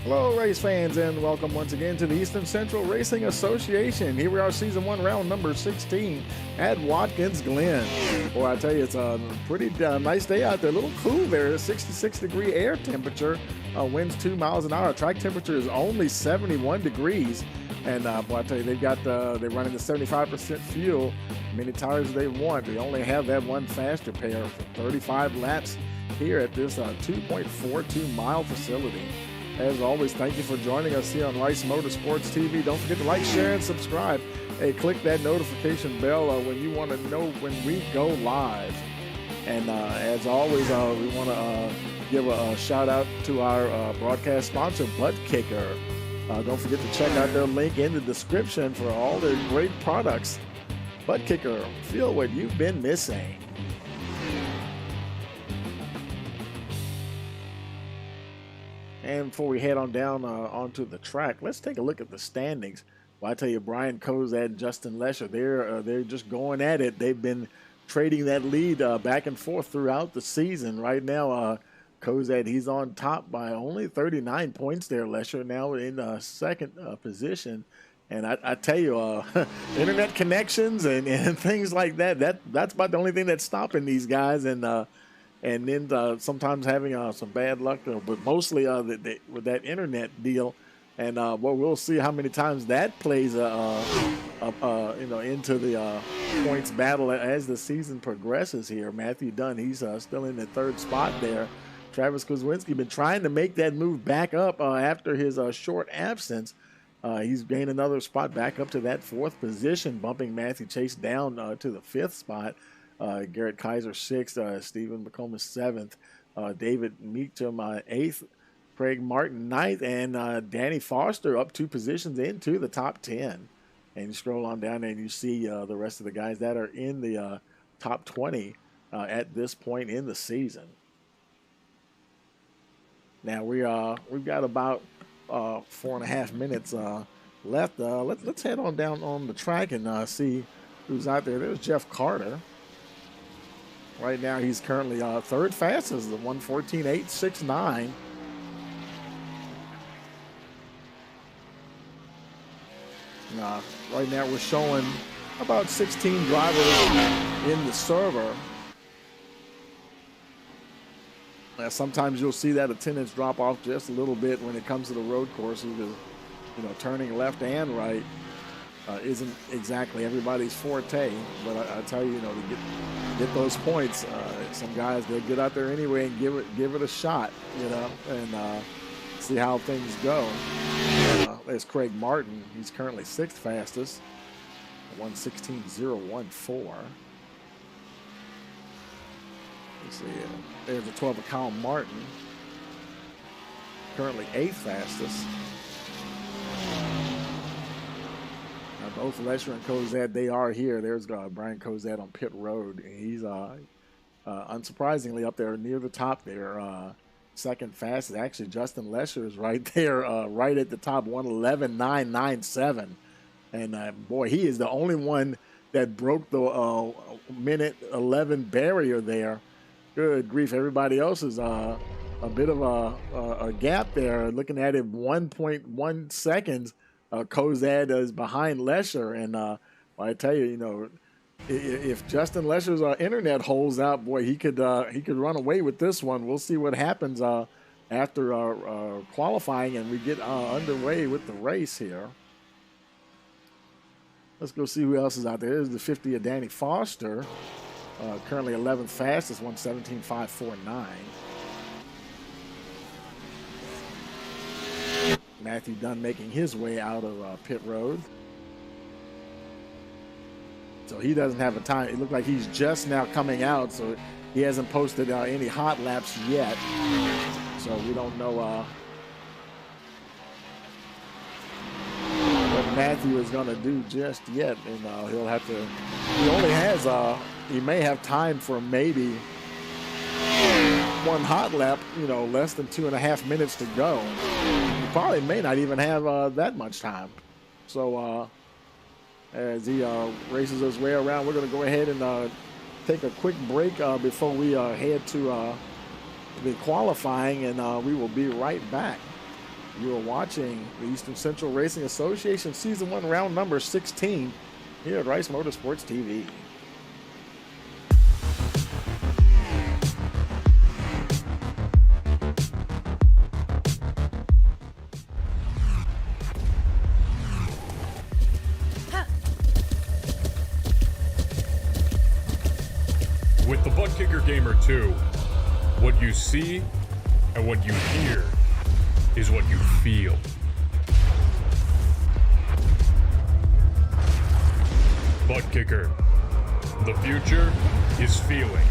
Hello, race fans, and welcome once again to the Eastern Central Racing Association. Here we are, Season 1, round number 16 at Watkins, Glen. Boy, I tell you, it's a pretty nice day out there. A little cool there, 66-degree air temperature, winds 2 miles an hour. Track temperature is only 71 degrees. And boy, I tell you, they're running the 75% fuel, many tires as they want. They only have that one faster pair for 35 laps here at this 2.42 mile facility. As always, thank you for joining us here on Rice Motorsports TV. Don't forget to like, share, and subscribe. Hey, click that notification bell when you want to know when we go live. And as always, we want to give a shout out to our broadcast sponsor, ButtKicker. Don't forget to check out their link in the description for all their great products. ButtKicker, feel what you've been missing. And before we head on down onto the track, let's take a look at the standings. Well, I tell you, Brian Kozad and Justin Lesher, they're just going at it. They've been trading that lead back and forth throughout the season. Right now, Kozad, he's on top by only 39 points there. Lesher now in second position. And I tell you, internet connections and things like that's about the only thing that's stopping these guys. And then sometimes having some bad luck, but mostly with that internet deal. And well, we'll see how many times that plays, into the points battle as the season progresses here. Matthew Dunn, he's still in the third spot there. Travis Kozwinski been trying to make that move back up after his short absence. He's gained another spot back up to that fourth position, bumping Matthew Chase down to the fifth spot. Garrett Kaiser 6th, Stephen McComas 7th, David Meacham 8th, Craig Martin 9th, and Danny Foster up 2 positions into the top 10. And you scroll on down there and you see the rest of the guys that are in the top 20 at this point in the season. Now we've got about 4.5 minutes left. Let's head on down on the track and see who's out there. There's Jeff Carter. Right now, he's currently third fastest, the 1:14.869. Right now, we're showing about 16 drivers in the server. Now, sometimes you'll see that attendance drop off just a little bit when it comes to the road courses, because turning left and right isn't exactly everybody's forte. But I tell you, to get those points, some guys, they'll get out there anyway and give it a shot, and see how things go. There's Craig Martin. He's currently 6th fastest, 1:16.014. Let's see. There's the 12 of Kyle Martin, currently 8th fastest. Both Lesher and Kozad, they are here. There's Brian Kozad on pit road. He's unsurprisingly up there near the top there. Second fastest. Actually, Justin Lesher is right there, right at the top, 1:11.997. And boy, he is the only one that broke the minute 11 barrier there. Good grief. Everybody else is a bit of a gap there. Looking at it, 1.1 seconds. Kozad is behind Lesher, and I tell you, if Justin Lesher's internet holds out, boy, he could run away with this one. We'll see what happens after qualifying and we get underway with the race here. Let's go see who else is out there. There's the 50 of Danny Foster, currently 11th fastest, 1:17.549. Matthew Dunn making his way out of pit road. So he doesn't have a time. It looked like he's just now coming out, so he hasn't posted any hot laps yet. So we don't know what Matthew is going to do just yet. And he'll have to, he may have time for maybe one hot lap, less than 2.5 minutes to go. He probably may not even have that much time. So as he races his way around, we're going to go ahead and take a quick break before we head to the qualifying, and we will be right back. You are watching the Eastern Central Racing Association Season 1 round number 16 here at Rice Motorsports TV. With the ButtKicker Gamer 2, what you see and what you hear is what you feel. ButtKicker, the future is feeling.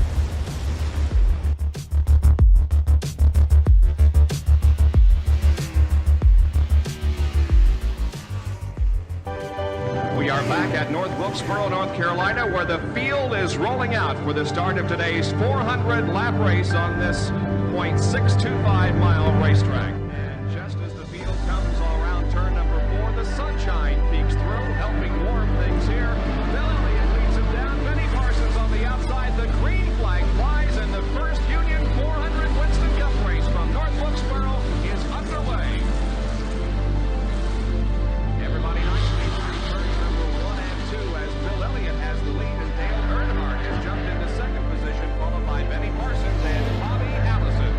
We are back at North Wilkesboro, North Carolina, where the field is rolling out for the start of today's 400-lap race on this .625-mile racetrack. And just as the field comes all around turn number 4, the sunshine peeks through, helping warm things here. Bill Elliott leads him down. Benny Parsons on the outside. The green flag flies, and the first Union 400 Winston Cup race from North Wilkesboro is underway. Everybody nicely through turns number 1 and 2 as Bill Elliott has the lead and Dale Earnhardt has jumped into second position, followed by Benny Parsons and Bobby Allison.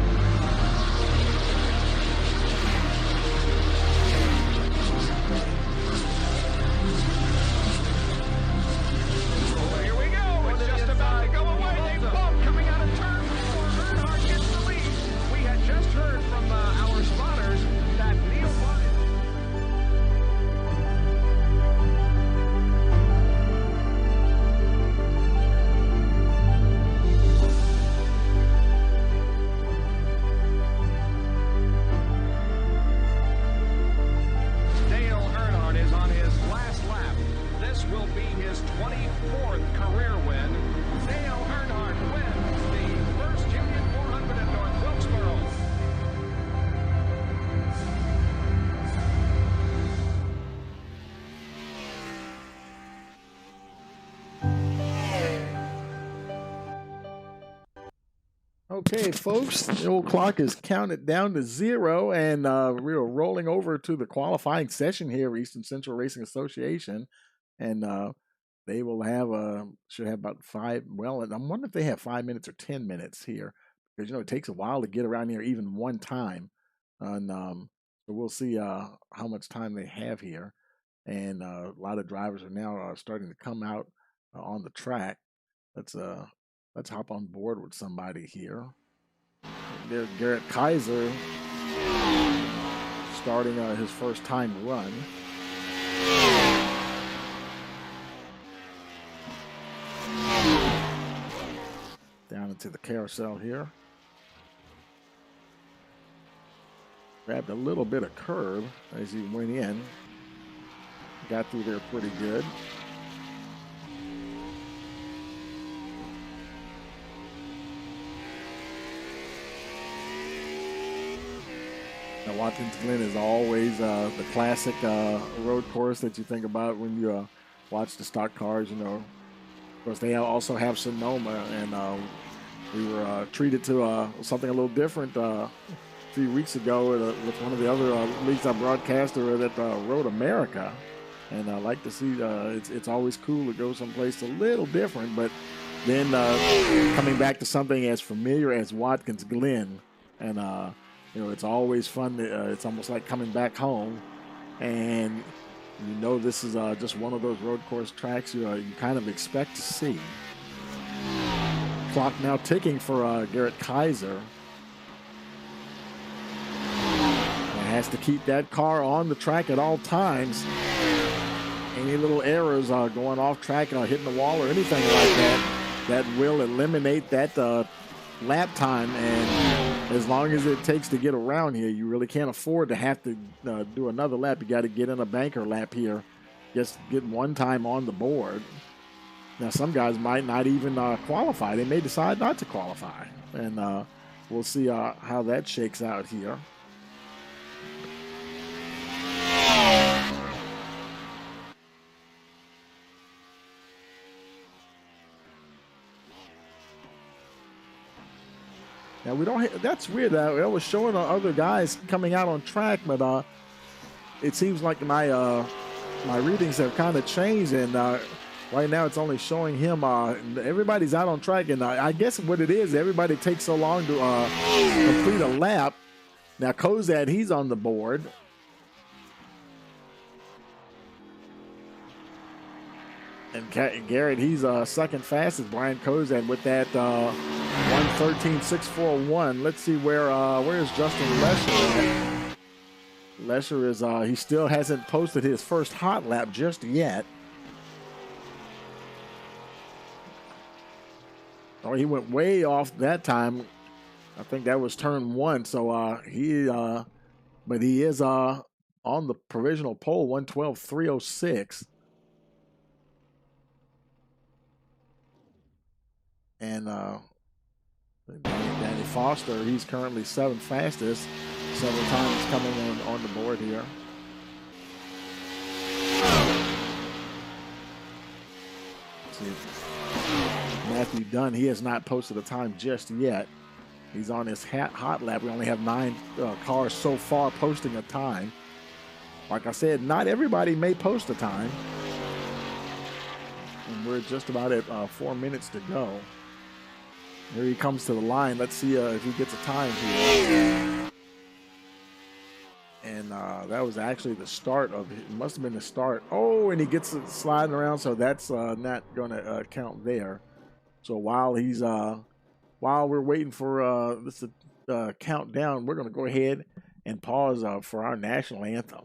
Oh, here we go. It's just about to go away. They both coming out of turn 4. Earnhardt gets the lead. We had just heard from our spotters that Neil Bonnet. Dale Earnhardt is on his last lap. This will be his 24th career win. Dale Earnhardt wins the first Union 400 at North Wilkesboro. Okay, folks, the old clock is counted down to 0, and we're rolling over to the qualifying session here, Eastern Central Racing Association, and they will have should have about 5. Well, I'm wondering if they have 5 minutes or 10 minutes here, because it takes a while to get around here even one time, and so we'll see how much time they have here, and a lot of drivers are now starting to come out on the track. Let's hop on board with somebody here. There's Garrett Kaiser starting his first time run. Down into the carousel here. Grabbed a little bit of curb as he went in. Got through there pretty good. Now, Watkins Glen is always the classic road course that you think about when you watch the stock cars. Of course, they also have Sonoma, and we were treated to something a little different a few weeks ago with one of the other leagues I broadcasted at Road America. And I like to see it's always cool to go someplace a little different, but then coming back to something as familiar as Watkins Glen, and it's always fun. It's almost like coming back home, and this is just one of those road course tracks you kind of expect to see. Clock now ticking for Garrett Kaiser. And has to keep that car on the track at all times. Any little errors going off track, hitting the wall or anything like that will eliminate that lap time, and as long as it takes to get around here, you really can't afford to have to do another lap. You got to get in a banker lap here, just get one time on the board. Now, some guys might not even qualify. They may decide not to qualify, and we'll see how that shakes out here. Now we don't. That's weird. I was showing other guys coming out on track, but it seems like my readings have kind of changed, and right now it's only showing him. Everybody's out on track, and I guess what it is, everybody takes so long to complete a lap. Now Kozad, he's on the board. And Garrett, he's second fastest. Brian Kozad with that 1:13.641. Let's see where's Justin Lesher at. Lesher is he still hasn't posted his first hot lap just yet. Oh, he went way off that time. I think that was turn 1. So but he is on the provisional pole, 1:12.306. And Danny Foster, he's currently 7th fastest, several times coming on the board here. Let's see. Matthew Dunn, he has not posted a time just yet. He's on his hot lap. We only have 9 cars so far posting a time. Like I said, not everybody may post a time. And we're just about at 4 minutes to go. Here he comes to the line. Let's see if he gets a time here. And that was actually the start of it. Must have been the start. Oh, and he gets it sliding around, so that's not going to count there. So while we're waiting for this to count down, we're going to go ahead and pause for our national anthem.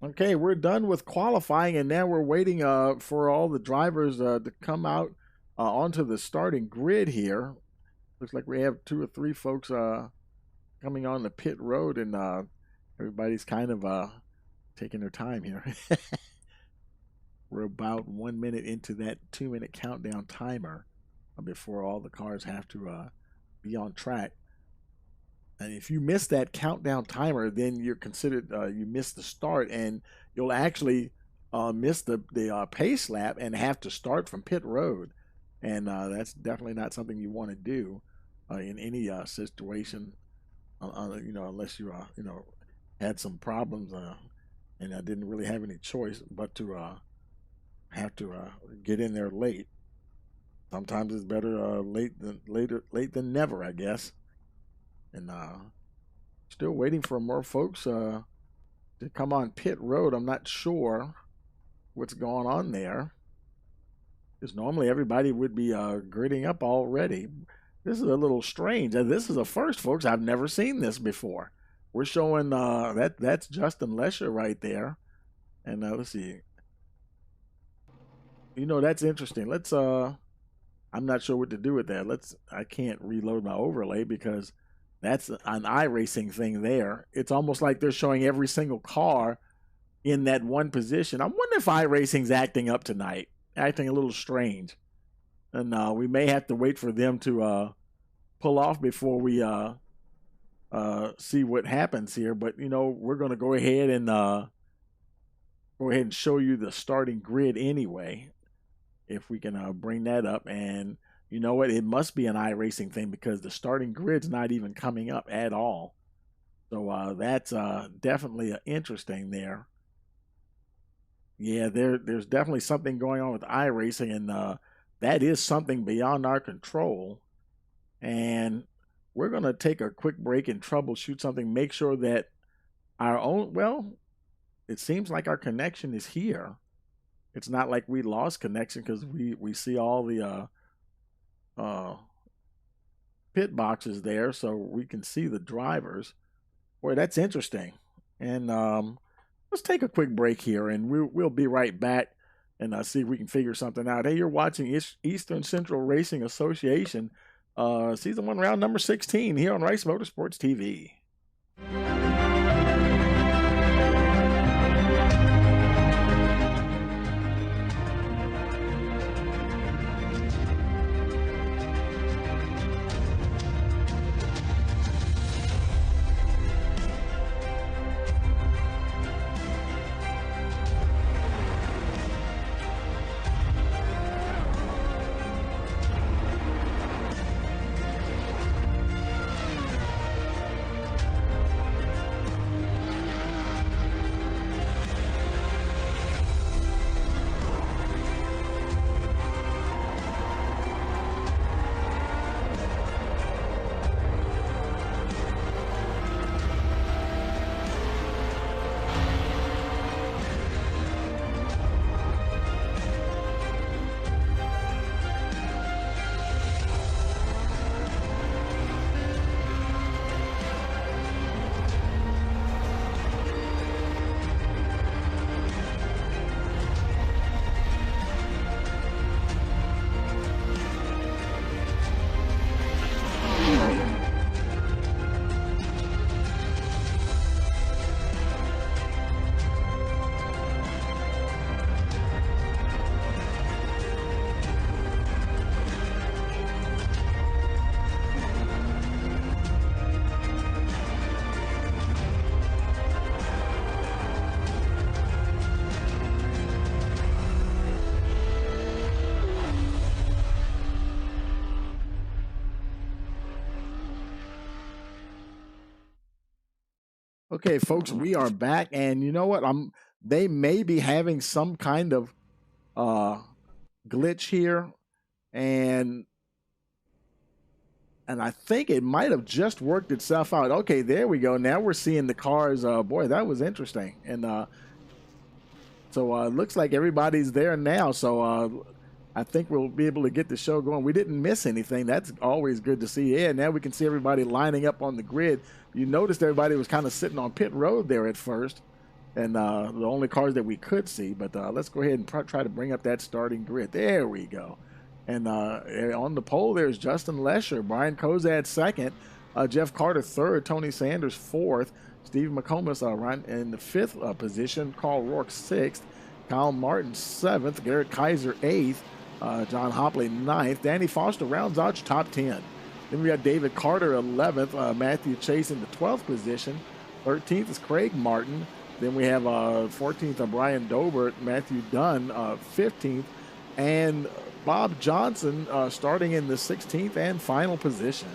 Okay, we're done with qualifying, and now we're waiting for all the drivers to come out onto the starting grid here. Looks like we have 2 or 3 folks coming on the pit road, and everybody's kind of taking their time here. We're about 1 minute into that 2-minute countdown timer before all the cars have to be on track. And if you miss that countdown timer, then you're considered you missed the start, and you'll actually miss the pace lap and have to start from pit road. And that's definitely not something you want to do in any situation, unless you had some problems and I didn't really have any choice but to have to get in there late. Sometimes it's better late than never, I guess. And still waiting for more folks to come on pit road. I'm not sure what's going on there, because normally everybody would be gridding up already. This is a little strange. This is a first, folks. I've never seen this before. We're showing that's Justin Lesher right there. And let's see. That's interesting. Let's I'm not sure what to do with that. I can't reload my overlay because that's an iRacing thing there. It's almost like they're showing every single car in that one position. I wonder if iRacing's acting up tonight, acting a little strange. And we may have to wait for them to pull off before we see what happens here. But, we're going to go ahead and show you the starting grid anyway. if we can bring that up. And you know what? It must be an iRacing thing because the starting grid's not even coming up at all. So that's definitely interesting there. Yeah, there's definitely something going on with iRacing, and that is something beyond our control. And we're going to take a quick break and troubleshoot something, make sure that our own, well, it seems like our connection is here. It's not like we lost connection because we see all the pit boxes there, so we can see the drivers. Boy, that's interesting. And let's take a quick break here, and we'll be right back and see if we can figure something out. Hey, you're watching Eastern Central Racing Association, Season 1, Round number 16 here on Rice Motorsports TV. Okay, folks, we are back, and you know what? They may be having some kind of glitch here, and I think it might have just worked itself out. Okay, there we go. Now we're seeing the cars. Boy, that was interesting, and so it looks like everybody's there now. So I think we'll be able to get the show going. We didn't miss anything. That's always good to see. Yeah, now we can see everybody lining up on the grid. You noticed everybody was kind of sitting on pit road there at first, and the only cars that we could see. But let's go ahead and try to bring up that starting grid. There we go. And on the pole, there's Justin Lesher, Brian Kozad second, Jeff Carter third, Tony Sanders fourth, Steve McComas right in the fifth position, Carl Rourke sixth, Kyle Martin seventh, Garrett Kaiser eighth, John Hopley ninth, Danny Foster rounds out your top 10. Then we got David Carter 11th, Matthew Chase in the 12th position, 13th is Craig Martin. Then we have 14th Brian Dobert, Matthew Dunn 15th, and Bob Johnson starting in the 16th and final position.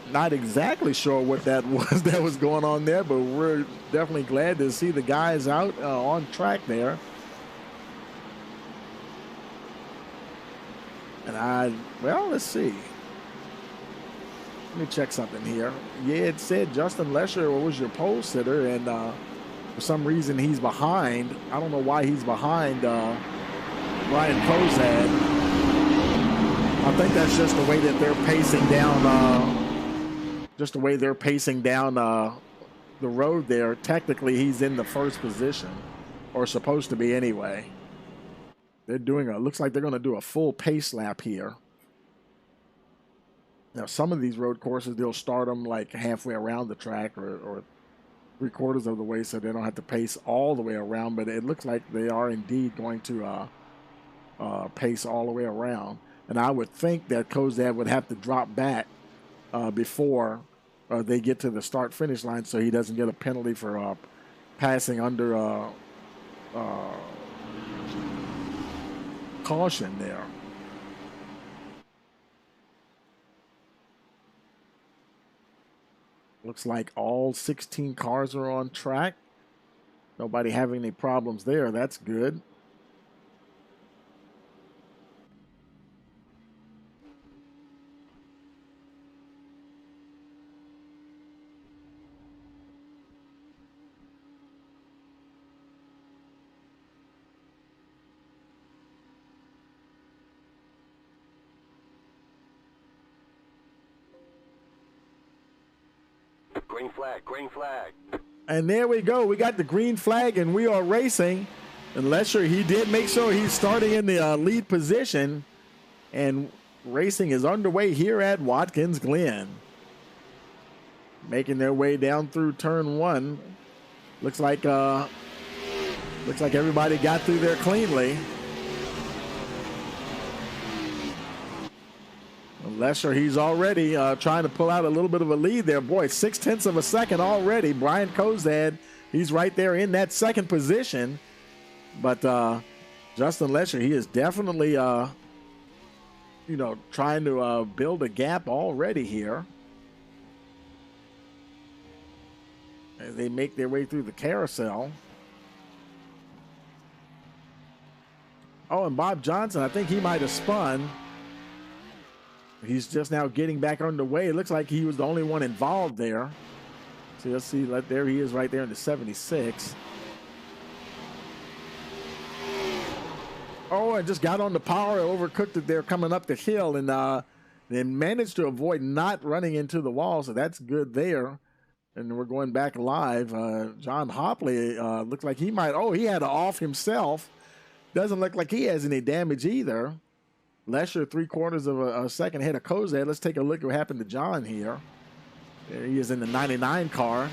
Not exactly sure what that was going on there, but we're definitely glad to see the guys out on track there. And well, let's see. Let me check something here. Yeah, it said Justin Lesher was your pole sitter, and for some reason he's behind. I don't know why he's behind Brian Kozad. I think that's just the way that they're pacing down. Just the way they're pacing down the road there. Technically, he's in the first position, or supposed to be anyway. They're doing looks like they're going to do a full pace lap here. Now, some of these road courses, they'll start them like halfway around the track or 3/4 of the way, so they don't have to pace all the way around. But it looks like they are indeed going to pace all the way around. And I would think that Kozad would have to drop back before they get to the start-finish line, so he doesn't get a penalty for passing under caution there. Looks like all 16 cars are on track. Nobody having any problems there. That's good. Green flag, green flag. And there we go. We got the green flag, and we are racing. And Lesher, he did make sure he's starting in the lead position. And racing is underway here at Watkins Glen. Making their way down through turn one. Looks like everybody got through there cleanly. Lesher, he's already trying to pull out a little bit of a lead there. Boy, 0.6 of a second already. Brian Kozad, he's right there in that second position. But Justin Lesher, he is definitely, trying to build a gap already here. As they make their way through the carousel. Oh, and Bob Johnson, I think he might have spun. He's just now getting back underway. It looks like he was the only one involved there. So you'll see that there he is right there in the 76. Oh, and just got on the power, overcooked it there coming up the hill, and then managed to avoid not running into the wall, so that's good there. And we're going back live. John Hopley looks like he might, he had to off himself. Doesn't look like he has any damage either. Lesher 3/4 of a second ahead of Kozad. Let's take a look at what happened to John here. There he is in the 99 car.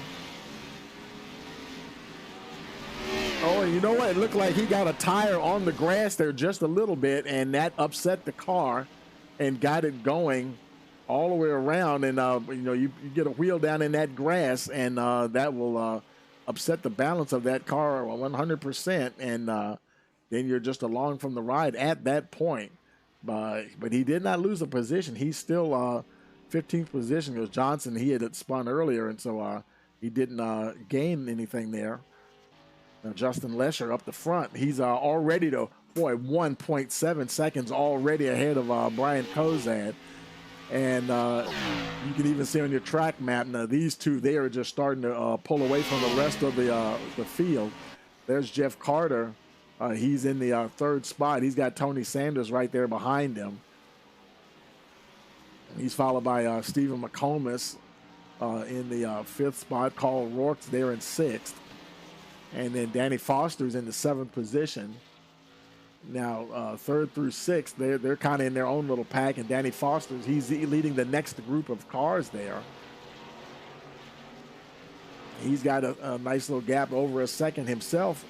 Oh, and you know what? It looked like he got a tire on the grass there just a little bit, and that upset the car and got it going all the way around. And, you get a wheel down in that grass, and that will upset the balance of that car 100%. And then you're just along from the ride at that point. But he did not lose a position. He's still 15th position because Johnson, he had spun earlier, and so he didn't gain anything there. Now Justin Lesher up the front. He's already 1.7 seconds already ahead of Brian Kozad. And you can even see on your track map now these two, they are just starting to pull away from the rest of the field. There's Jeff Carter. He's in the third spot. He's got Tony Sanders right there behind him. He's followed by Stephen McComas in the fifth spot. Carl Rourke's there in sixth. And then Danny Foster's in the seventh position. Now, third through sixth, they're kind of in their own little pack. And Danny Foster's, he's leading the next group of cars there. He's got a nice little gap over a second himself.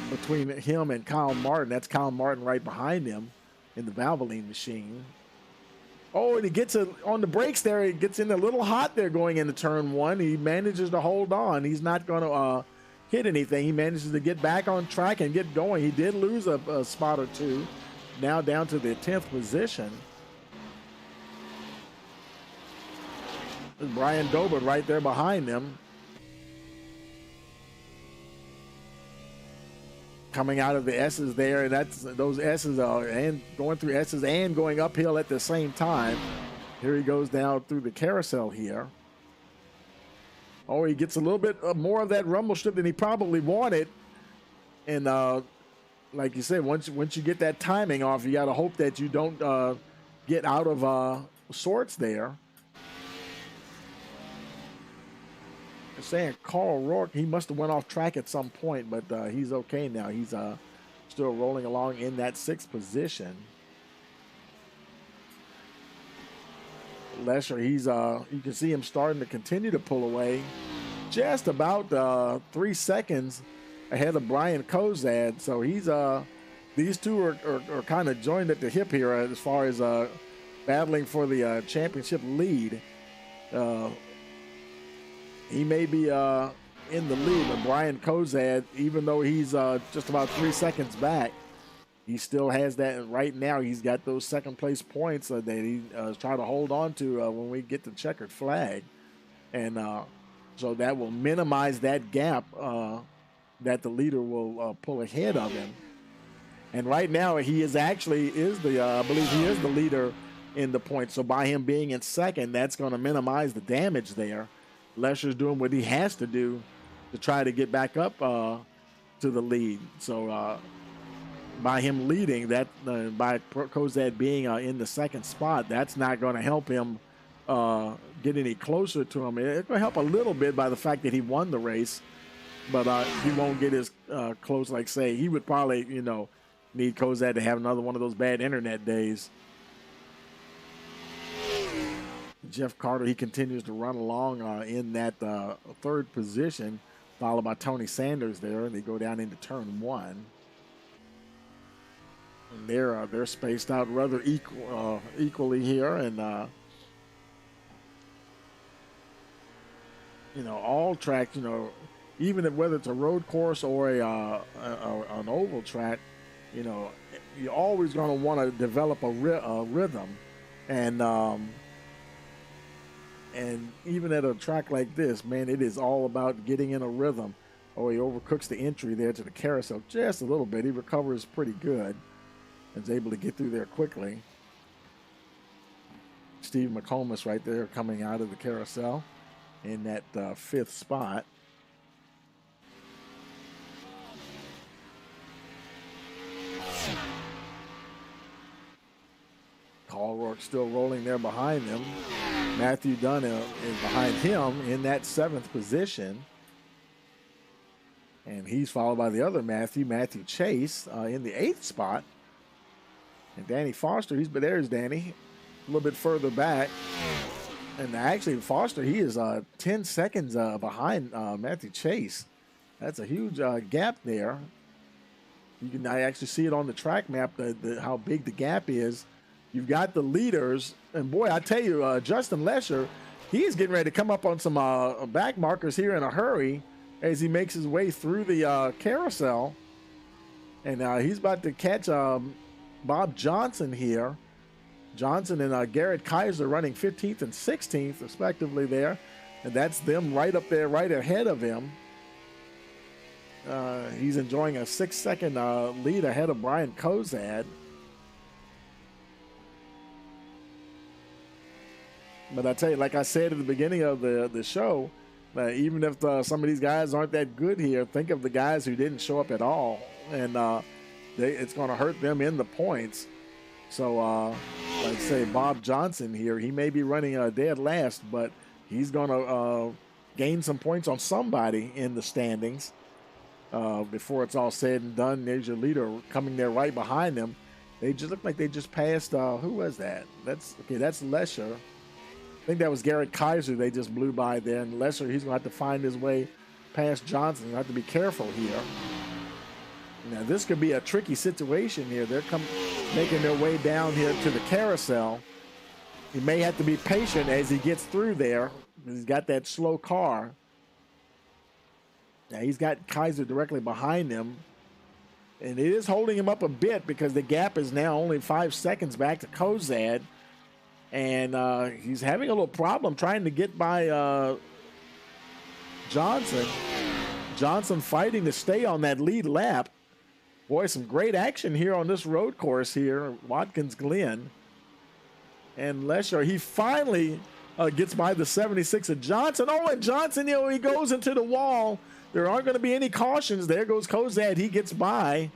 Between him and Kyle Martin. That's Kyle Martin right behind him in the Valvoline machine. Oh, and he gets on the brakes there. He gets in a little hot there going into turn one. He manages to hold on. He's not going to hit anything. He manages to get back on track and get going. He did lose a spot or two. Now down to the 10th position. There's Brian Dobert right there behind him. Coming out of the S's there, and those S's are and going through S's and going uphill at the same time. Here he goes down through the carousel here. Oh, he gets a little bit more of that rumble strip than he probably wanted. And like you said, once you get that timing off, you got to hope that you don't get out of sorts there. Saying Carl Rourke, he must have went off track at some point, but he's okay now. He's still rolling along in that sixth position. Lesher, he's you can see him starting to continue to pull away, just about 3 seconds ahead of Brian Kozad. So he's these two are kind of joined at the hip here as far as battling for the championship lead. He may be in the lead. But Brian Kozad, even though he's just about 3 seconds back, he still has that. Right now, he's got those second place points that he trying to hold on to when we get the checkered flag. And so that will minimize that gap that the leader will pull ahead of him. And right now, he is actually I believe he is the leader in the points. So by him being in second, that's going to minimize the damage there. Lesher's doing what he has to do to try to get back up to the lead. So by him leading, that by Kozad being in the second spot, that's not going to help him get any closer to him. It's going to help a little bit by the fact that he won the race, but he won't get as close. Like say, he would probably need Kozad to have another one of those bad internet days. Jeff Carter, he continues to run along in that third position, followed by Tony Sanders there, and they go down into turn one. And they're spaced out rather equally here, and all tracks, even whether it's a road course or an oval track, you're always going to want to develop a rhythm, and even at a track like this, man, it is all about getting in a rhythm. Oh, he overcooks the entry there to the carousel just a little bit. He recovers pretty good and is able to get through there quickly. Steve McComas right there coming out of the carousel in that fifth spot. Colrock still rolling there behind them. Matthew Dunn is behind him in that seventh position. And he's followed by the other Matthew Chase, in the eighth spot. And Danny Foster, there's Danny, a little bit further back. And actually, Foster, he is 10 seconds behind Matthew Chase. That's a huge gap there. I actually see it on the track map, how big the gap is. You've got the leaders, and boy, I tell you, Justin Lesher, he is getting ready to come up on some back markers here in a hurry as he makes his way through the carousel. And he's about to catch Bob Johnson here. Johnson and Garrett Kaiser running 15th and 16th, respectively, there. And that's them right up there, right ahead of him. He's enjoying a 6-second lead ahead of Brian Kozad. But I tell you, like I said at the beginning of the show, even if some of these guys aren't that good here, think of the guys who didn't show up at all. And it's going to hurt them in the points. So, like say, Bob Johnson here, he may be running dead last, but he's going to gain some points on somebody in the standings before it's all said and done. There's your leader coming there right behind them. They just look like they just passed. Who was that? That's Lesher. I think that was Garrett Kaiser they just blew by there. And Lesher, he's going to have to find his way past Johnson. He'll have to be careful here. Now, this could be a tricky situation here. They're making their way down here to the carousel. He may have to be patient as he gets through there. He's got that slow car. Now, he's got Kaiser directly behind him. And it is holding him up a bit because the gap is now only 5 seconds back to Kozad. And he's having a little problem trying to get by Johnson. Johnson fighting to stay on that lead lap. Boy, some great action here on this road course here, Watkins Glen. And Lesher, he finally gets by the 76 of Johnson. Oh, and Johnson, he goes into the wall. There aren't going to be any cautions. There goes Kozad. He gets by.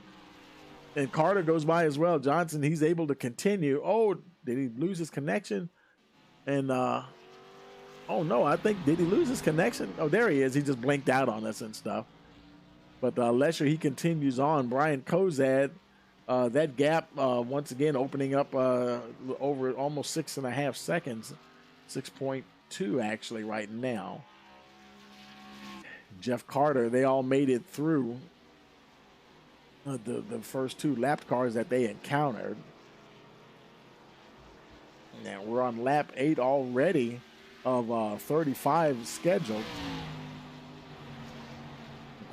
And Carter goes by as well. Johnson, he's able to continue. Oh, did he lose his connection? And, oh, no, did he lose his connection? Oh, there he is. He just blinked out on us and stuff. But Lesher, he continues on. Brian Kozad, that gap, once again, opening up over almost 6.5 seconds. 6.2, actually, right now. Jeff Carter, they all made it through the first 2 lap cars that they encountered. Now we're on lap 8 already of 35 scheduled.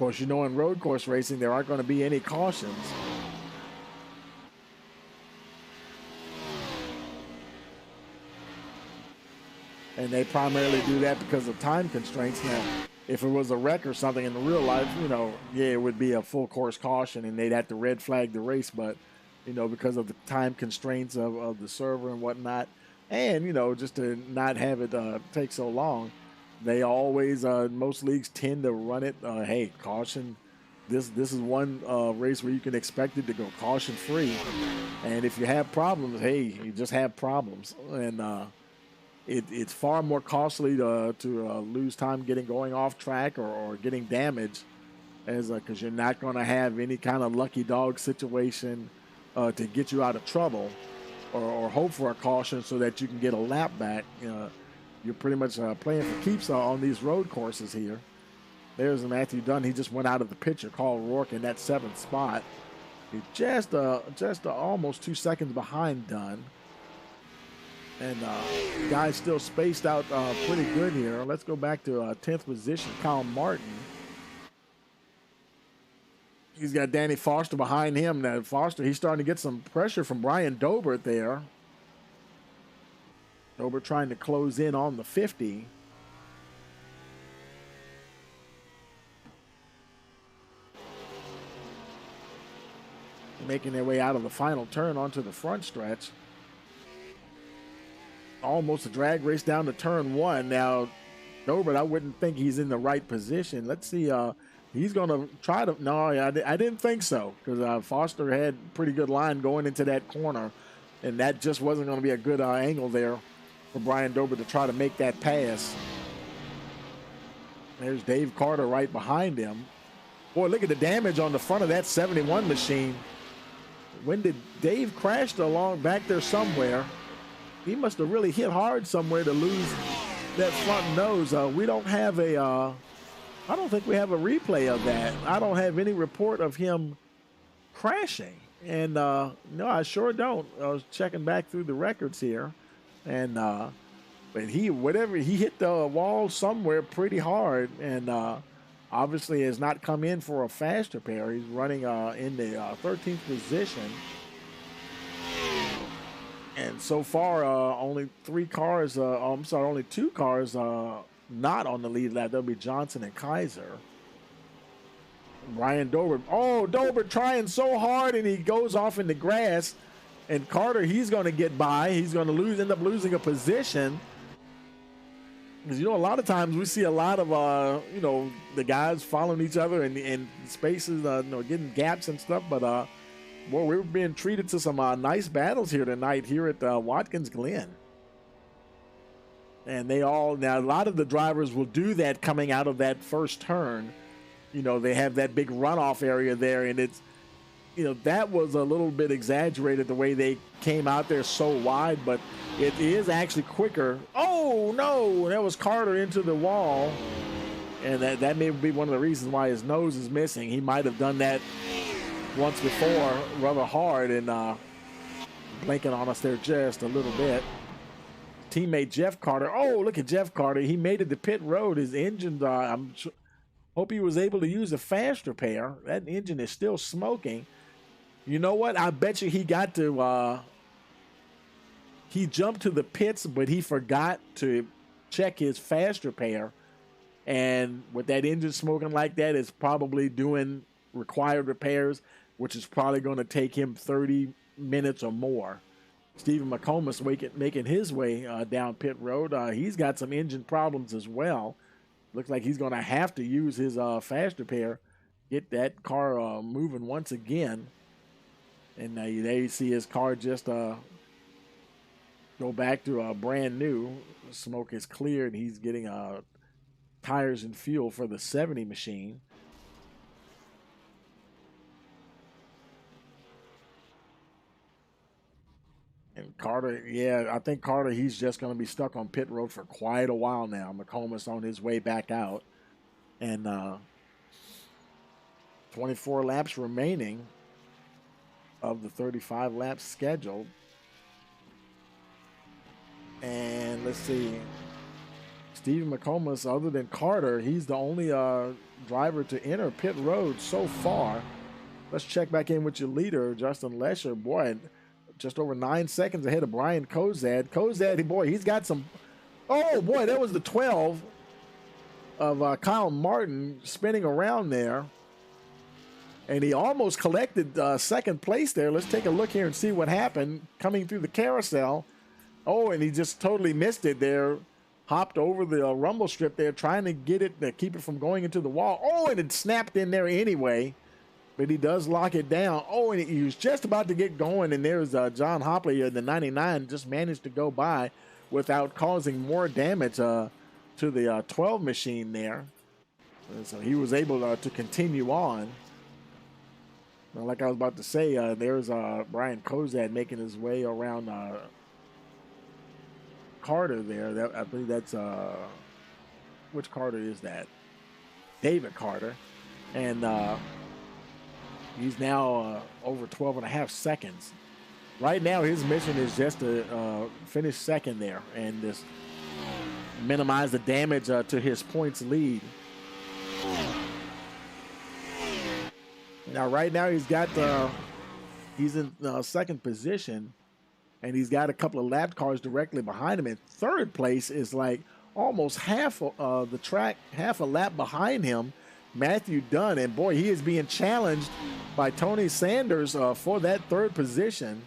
course, you know, in road course racing, there aren't going to be any cautions. And they primarily do that because of time constraints. Now, if it was a wreck or something in the real life, you know, yeah, it would be a full course caution and they'd have to red flag the race. But, you know, because of the time constraints of the server and whatnot, and, you know, just to not have it take so long, they always, most leagues tend to run it, hey, caution. This is one race where you can expect it to go caution free. And if you have problems, hey, you just have problems. And, it's far more costly to lose time going off track or getting damaged, as because you're not going to have any kind of lucky dog situation to get you out of trouble, or hope for a caution so that you can get a lap back. You're pretty much playing for keeps on these road courses here. There's Matthew Dunn. He just went out of the picture. Carl Rourke in that 7th spot. He's just almost 2 seconds behind Dunn. And guys still spaced out pretty good here. Let's go back to 10th position, Kyle Martin. He's got Danny Foster behind him. Now Foster, he's starting to get some pressure from Brian Dobert there. Dobert trying to close in on the 50. Making their way out of the final turn onto the front stretch. Almost a drag race down to turn 1. Now, Dobert, I wouldn't think he's in the right position. Let's see. He's going to try to. No, I didn't think so, because Foster had pretty good line going into that corner, and that just wasn't going to be a good angle there for Brian Dobert to try to make that pass. There's Dave Carter right behind him. Boy, look at the damage on the front of that 71 machine. When did Dave crash along back there somewhere? He must have really hit hard somewhere to lose that front nose. We don't have I don't think we have a replay of that. I don't have any report of him crashing. And no, I sure don't. I was checking back through the records here. And but he hit the wall somewhere pretty hard, and obviously has not come in for a faster pair. He's running in the 13th position. And so far, only 2 cars not on the lead lap. That'll be Johnson and Kaiser. Brian Dobert. Oh, Dobert trying so hard, and he goes off in the grass. And Carter, he's going to get by. He's going to end up losing a position. Because, you know, a lot of times we see a lot of, the guys following each other in spaces, getting gaps and stuff. But, boy, we're being treated to some nice battles here tonight here at Watkins Glen. And now a lot of the drivers will do that coming out of that first turn. You know, they have that big runoff area there, and it's, that was a little bit exaggerated the way they came out there so wide, but it is actually quicker. Oh, no, that was Carter into the wall. And that may be one of the reasons why his nose is missing. He might have done that once before rather hard and blinking on us there just a little bit. Teammate Jeff Carter. Oh, look at Jeff Carter. He made it to pit road. His engine, hope he was able to use a faster pair. That engine is still smoking. You know what? I bet you he got to, he jumped to the pits, but he forgot to check his faster pair. And with that engine smoking like that, it's probably doing required repairs, which is probably going to take him 30 minutes or more. Stephen McComas making his way down pit road. He's got some engine problems as well. Looks like he's going to have to use his faster pair, get that car moving once again. And there you see his car just go back to brand new. Smoke is cleared. He's getting tires and fuel for the 70 machine. And Carter, I think Carter, he's just going to be stuck on pit road for quite a while now. McComas on his way back out. And 24 laps remaining of the 35 laps scheduled. And let's see. Steve McComas, other than Carter, he's the only driver to enter pit road so far. Let's check back in with your leader, Justin Lesher. Boy, just over 9 seconds ahead of Brian Kozad. Kozad, boy, he's got some. Oh, boy, that was the 12 of Kyle Martin spinning around there. And he almost collected second place there. Let's take a look here and see what happened coming through the carousel. Oh, and he just totally missed it there. Hopped over the rumble strip there, trying to get it to keep it from going into the wall. Oh, and it snapped in there anyway. But he does lock it down. Oh, and he was just about to get going, and there's John Hopley in the 99 just managed to go by without causing more damage to the 12 machine there. And so he was able to continue on. Now, like I was about to say, there's Brian Kozad making his way around Carter there. I believe that's which Carter is that? David Carter. And he's now over 12 and a half seconds. Right now, his mission is just to finish second there and just minimize the damage to his points lead. Now, right now, he's in second position, and he's got a couple of lap cars directly behind him. In third place is like almost half the track, half a lap behind him, Matthew Dunn. And boy, he is being challenged by Tony Sanders for that third position.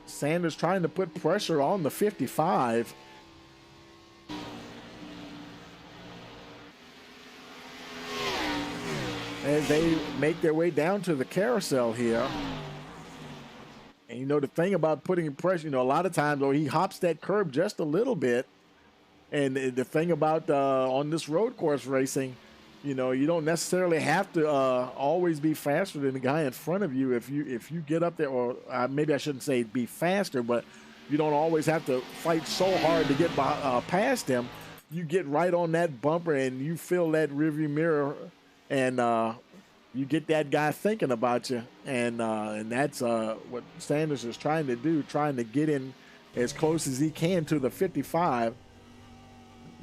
Sanders trying to put pressure on the 55. As they make their way down to the carousel here. And you know, the thing about putting pressure, you know, a lot of times, he hops that curb just a little bit. And the thing about on this road course racing, you know, you don't necessarily have to always be faster than the guy in front of you. If you get up there, or maybe I shouldn't say be faster, but you don't always have to fight so hard to get past him. You get right on that bumper and you feel that rearview mirror, and you get that guy thinking about you, and that's what Sanders is trying to do, trying to get in as close as he can to the 55,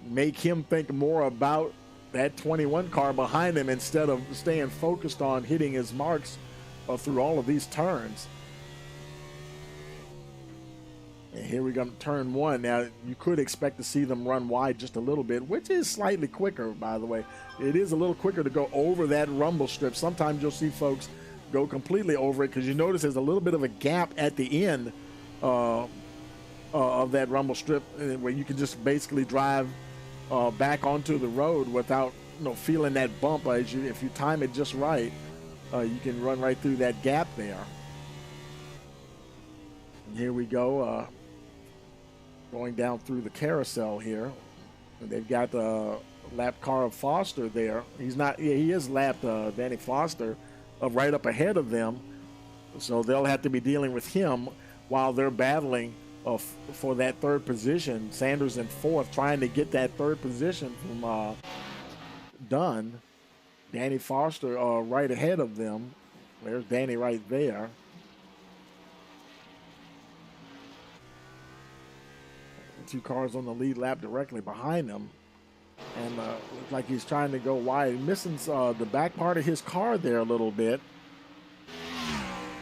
make him think more about that 21 car behind him instead of staying focused on hitting his marks through all of these turns. And here we go, turn one. Now, you could expect to see them run wide just a little bit, which is slightly quicker, by the way. It is a little quicker to go over that rumble strip. Sometimes you'll see folks go completely over it because you notice there's a little bit of a gap at the end of that rumble strip where you can just basically drive back onto the road without, you know, feeling that bump. If you time it just right, you can run right through that gap there. And here we go. Going down through the carousel here. And they've got the lap car of Foster there. He's not, he is lapped Danny Foster right up ahead of them. So they'll have to be dealing with him while they're battling for that third position. Sanders in fourth, trying to get that third position from Dunn. Danny Foster right ahead of them. There's Danny right there. Two cars on the lead lap directly behind him, and looks like he's trying to go wide, missing the back part of his car there a little bit.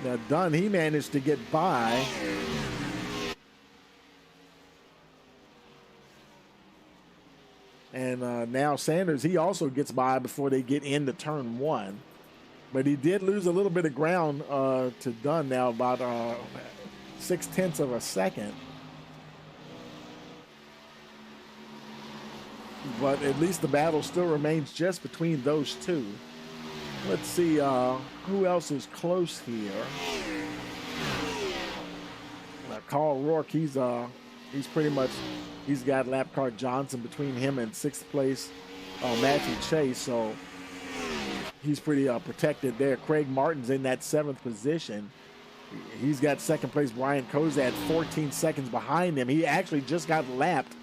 Now Dunn, he managed to get by, and now Sanders, he also gets by before they get into turn one, but he did lose a little bit of ground to Dunn now, about 0.6 of a second. But at least the battle still remains just between those two. Let's see who else is close here. Carl Rourke, he's pretty much, he's got lap car Johnson between him and sixth place Matthew Chase, so he's pretty protected there. Craig Martin's in that seventh position. He's got second place Brian Kozad 14 seconds behind him. He actually just got lapped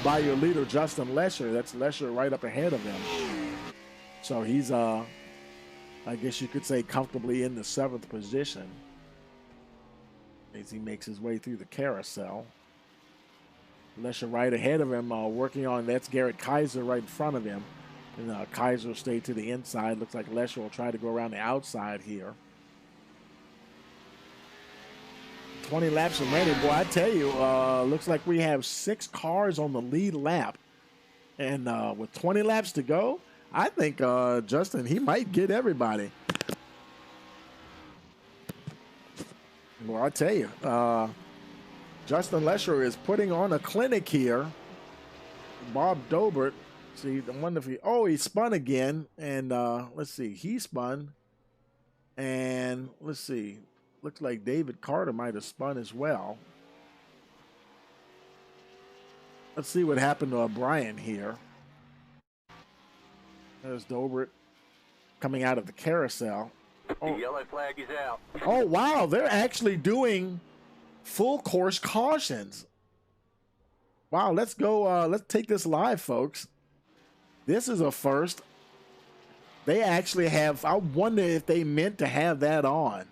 by your leader, Justin Lesher. That's Lesher right up ahead of him. So he's, I guess you could say, comfortably in the seventh position as he makes his way through the carousel. Lesher right ahead of him, working on, that's Garrett Kaiser right in front of him. And Kaiser will stay to the inside. Looks like Lesher will try to go around the outside here. 20 laps already. Boy, I tell you, looks like we have 6 cars on the lead lap. And with 20 laps to go, I think Justin, he might get everybody. Well, I tell you, Justin Lesher is putting on a clinic here. Bob Dobert, see, I wonder if he spun again. And let's see, he spun. And let's see, looks like David Carter might have spun as well. Let's see what happened to O'Brien here. There's Dobert coming out of the carousel. The yellow flag is out. Oh, wow, they're actually doing full course cautions. Wow, let's go. Let's take this live, folks. This is a first. They actually have, I wonder if they meant to have that on.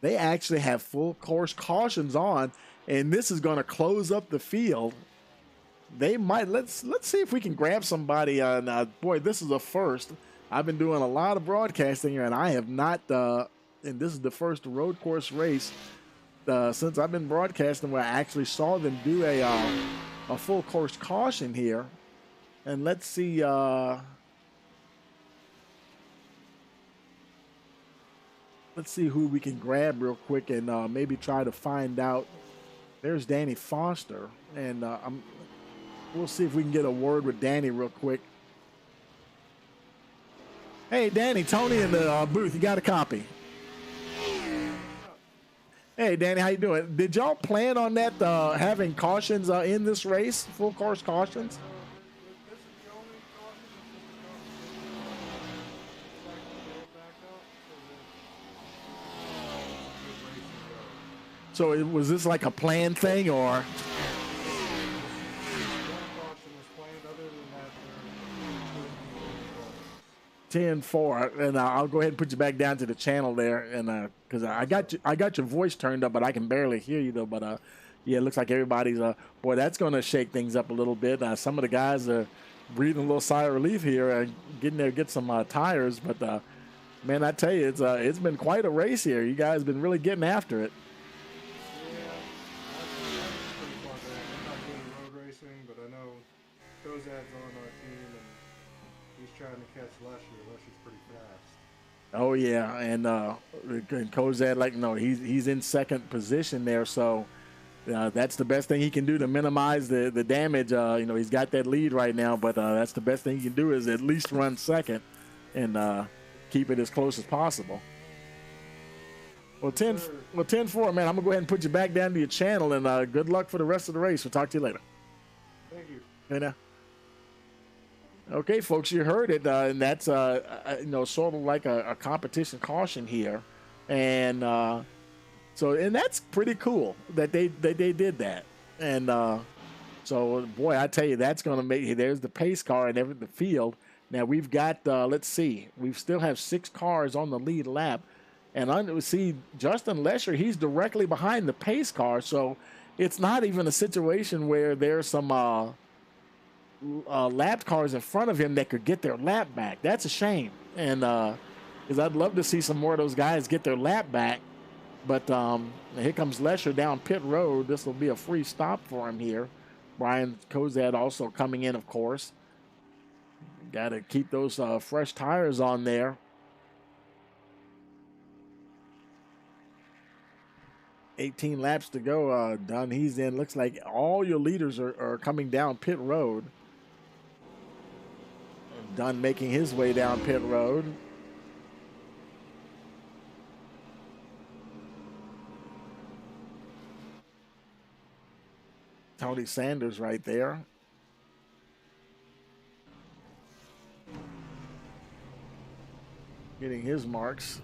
They actually have full course cautions on, and this is going to close up the field. They might, let's see if we can grab somebody. Boy, this is a first. I've been doing a lot of broadcasting, and I have not, and this is the first road course race since I've been broadcasting where I actually saw them do a full course caution here. And let's see, who we can grab real quick and maybe try to find out. There's Danny Foster, and we'll see if we can get a word with Danny real quick. Hey, Danny, Tony in the booth. You got a copy? Hey, Danny, how you doing? Did y'all plan on that, having cautions in this race, full course cautions? So was this like a planned thing, or? 10-4, and I'll go ahead and put you back down to the channel there, and because I got your voice turned up, but I can barely hear you though. But yeah, it looks like everybody's boy, that's going to shake things up a little bit. Some of the guys are breathing a little sigh of relief here and getting there to get some tires. But man, I tell you, it's been quite a race here. You guys been really getting after it. Oh yeah, and Kozad, like, no, he's in second position there, so that's the best thing he can do to minimize the damage. He's got that lead right now, but that's the best thing he can do is at least run second and keep it as close as possible. Well, 10-4, man. I'm gonna go ahead and put you back down to your channel, and good luck for the rest of the race. We'll talk to you later. Thank you. Hey now. Okay, folks, you heard it, and that's sort of like a competition caution here, and and that's pretty cool that they did that, and so boy, I tell you, that's going to make. There's the pace car and the field. Now we've got let's see, we still have 6 cars on the lead lap, and we see Justin Lesher, he's directly behind the pace car, so it's not even a situation where there's some lap cars in front of him that could get their lap back. That's a shame, and because I'd love to see some more of those guys get their lap back. But here comes Lesher down pit road. This will be a free stop for him here. Brian Kozad also coming in, of course. Got to keep those fresh tires on there. $18 laps to go. Dunn, he's in. Looks like all your leaders are coming down pit road. Dunn making his way down pit road. Tony Sanders right there. Getting his marks.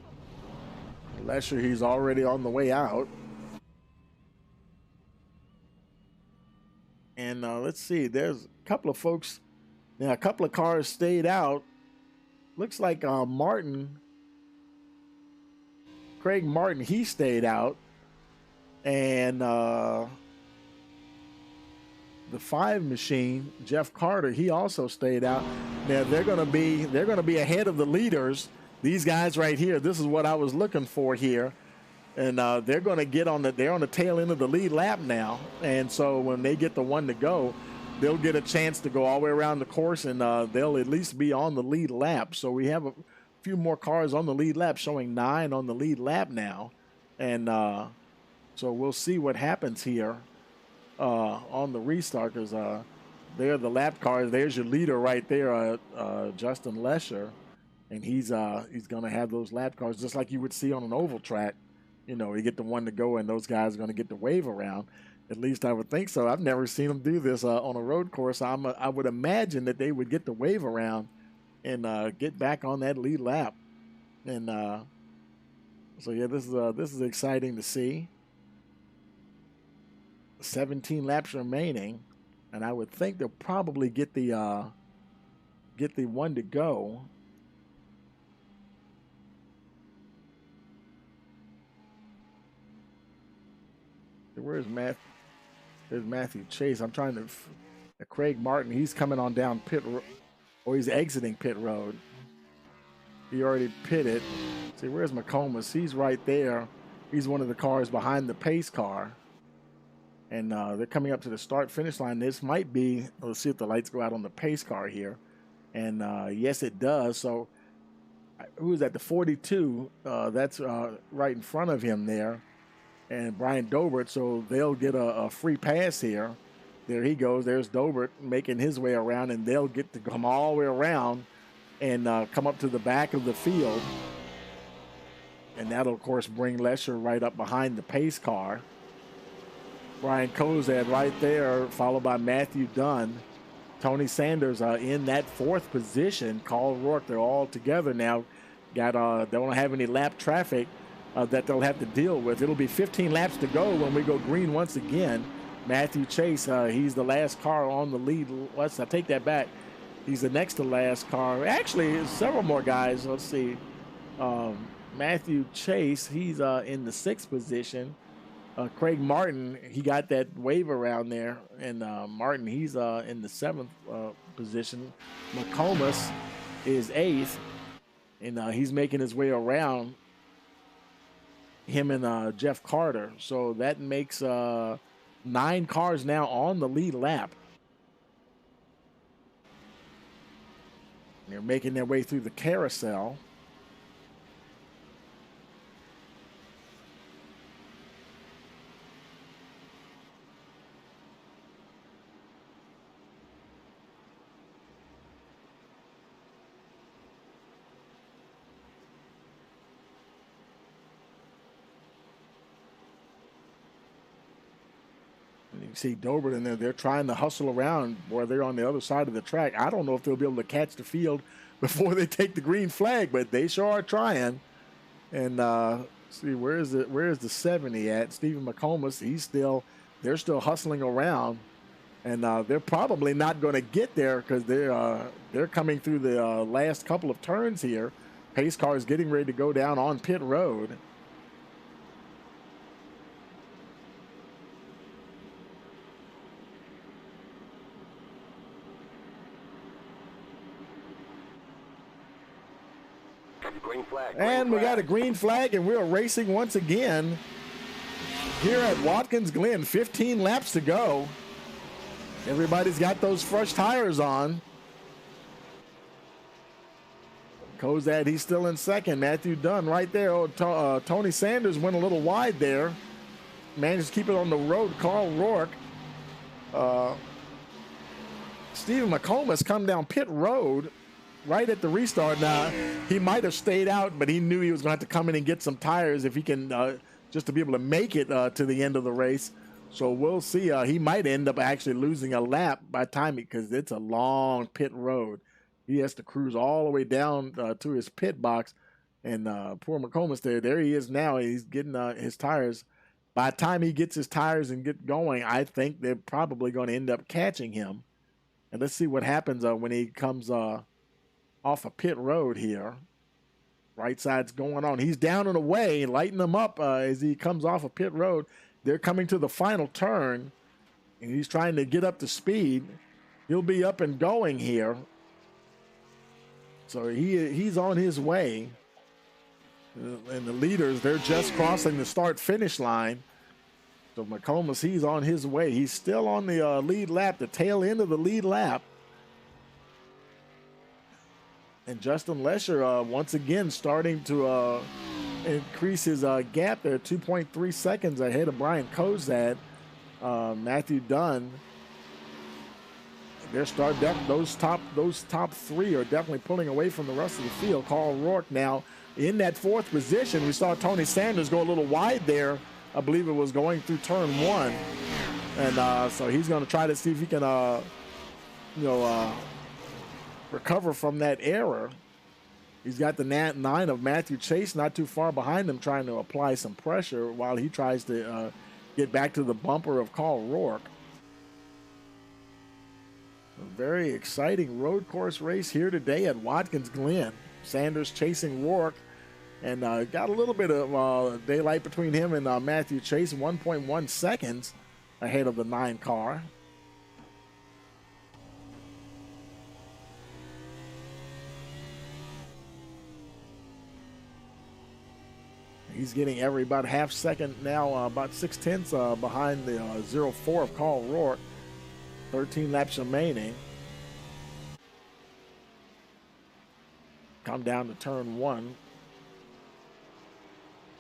Lesher, he's already on the way out. And let's see, there's a couple of folks. Now, a couple of cars stayed out. Looks like Craig Martin, he stayed out. And the 5 machine, Jeff Carter, he also stayed out. Now they're going to be ahead of the leaders. These guys right here. This is what I was looking for here, and they're going to get on they're on the tail end of the lead lap now. And so when they get the one to go, they'll get a chance to go all the way around the course, and they'll at least be on the lead lap. So we have a few more cars on the lead lap, showing 9 on the lead lap now, and so we'll see what happens here. On the restart, because they're the lap cars. There's your leader right there, Justin Lesher, and he's going to have those lap cars just like you would see on an oval track. You know, you get the one to go, and those guys are going to get the wave around. At least I would think so. I've never seen them do this on a road course. I would imagine that they would get the wave around and get back on that lead lap. And so yeah, this is exciting to see. 17 laps remaining, and I would think they'll probably get the one to go. Where's Matt? There's Matthew Chase. I'm trying to. Craig Martin. He's coming on down pit, or he's exiting pit road. He already pitted. See, where's McComas? He's right there. He's one of the cars behind the pace car. And they're coming up to the start-finish line. This might be, let's see if the lights go out on the pace car here. And yes, it does. So who is that? The 42. That's right in front of him there. And Brian Dobert. So they'll get a free pass here. There he goes. There's Dobert making his way around. And they'll get to come all the way around and come up to the back of the field. And that'll, of course, bring Lesher right up behind the pace car. Brian Kozad right there, followed by Matthew Dunn. Tony Sanders in that 4th position. Carl Rourke, they're all together now. They don't have any lap traffic that they'll have to deal with. It'll be 15 laps to go when we go green once again. Matthew Chase, he's the last car on the lead. I take that back. He's the next to last car. Actually, several more guys. Let's see. Matthew Chase, he's in the 6th position. Craig Martin, he got that wave around there, and Martin, he's in the 7th position. McComas is 8th, and he's making his way around him and Jeff Carter. So that makes 9 cars now on the lead lap. They're making their way through the carousel. You see Dobert in there. They're trying to hustle around where they're on the other side of the track. I don't know if they'll be able to catch the field before they take the green flag, but they sure are trying. And see, where is the 70 at? Stephen McComas, they're still hustling around. And they're probably not going to get there because they're coming through the last couple of turns here. Pace car is getting ready to go down on pit road. Green flag. And we got a green flag, and we're racing once again here at Watkins Glen. 15 laps to go. Everybody's got those fresh tires on. Kozad, he's still in second. Matthew Dunn right there. Tony Sanders went a little wide there. Managed to keep it on the road. Carl Rourke. Stephen McComas come down pit road right at the restart. Now, he might have stayed out, but he knew he was going to have to come in and get some tires if he can, just to be able to make it to the end of the race. So we'll see. He might end up actually losing a lap by time, because it's a long pit road. He has to cruise all the way down to his pit box. And poor McComas there he is now. He's getting his tires. By the time he gets his tires and get going, I think they're probably going to end up catching him. And let's see what happens when he comes off a pit road here. Right side's going on. He's down and away, lighting them up as he comes off a pit road. They're coming to the final turn. And he's trying to get up to speed. He'll be up and going here. So he's on his way. And the leaders, they're just crossing the start-finish line. So McComas, he's on his way. He's still on the lead lap, the tail end of the lead lap. And Justin Lesher, once again, starting to increase his gap there, 2.3 seconds ahead of Brian Kozad. Matthew Dunn, those top three are definitely pulling away from the rest of the field. Carl Rourke now in that fourth position. We saw Tony Sanders go a little wide there. I believe it was going through turn one. And so he's going to try to see if he can, recover from that error. He's got the 9 of Matthew Chase not too far behind him, trying to apply some pressure while he tries to get back to the bumper of Carl Rourke. A very exciting road course race here today at Watkins Glen. Sanders chasing Rourke, and got a little bit of daylight between him and Matthew Chase, 1.1 seconds ahead of the 9 car. He's getting about half second now, about 0.6 behind the 0.4 of Carl Rourke. 13 laps remaining. Come down to turn one.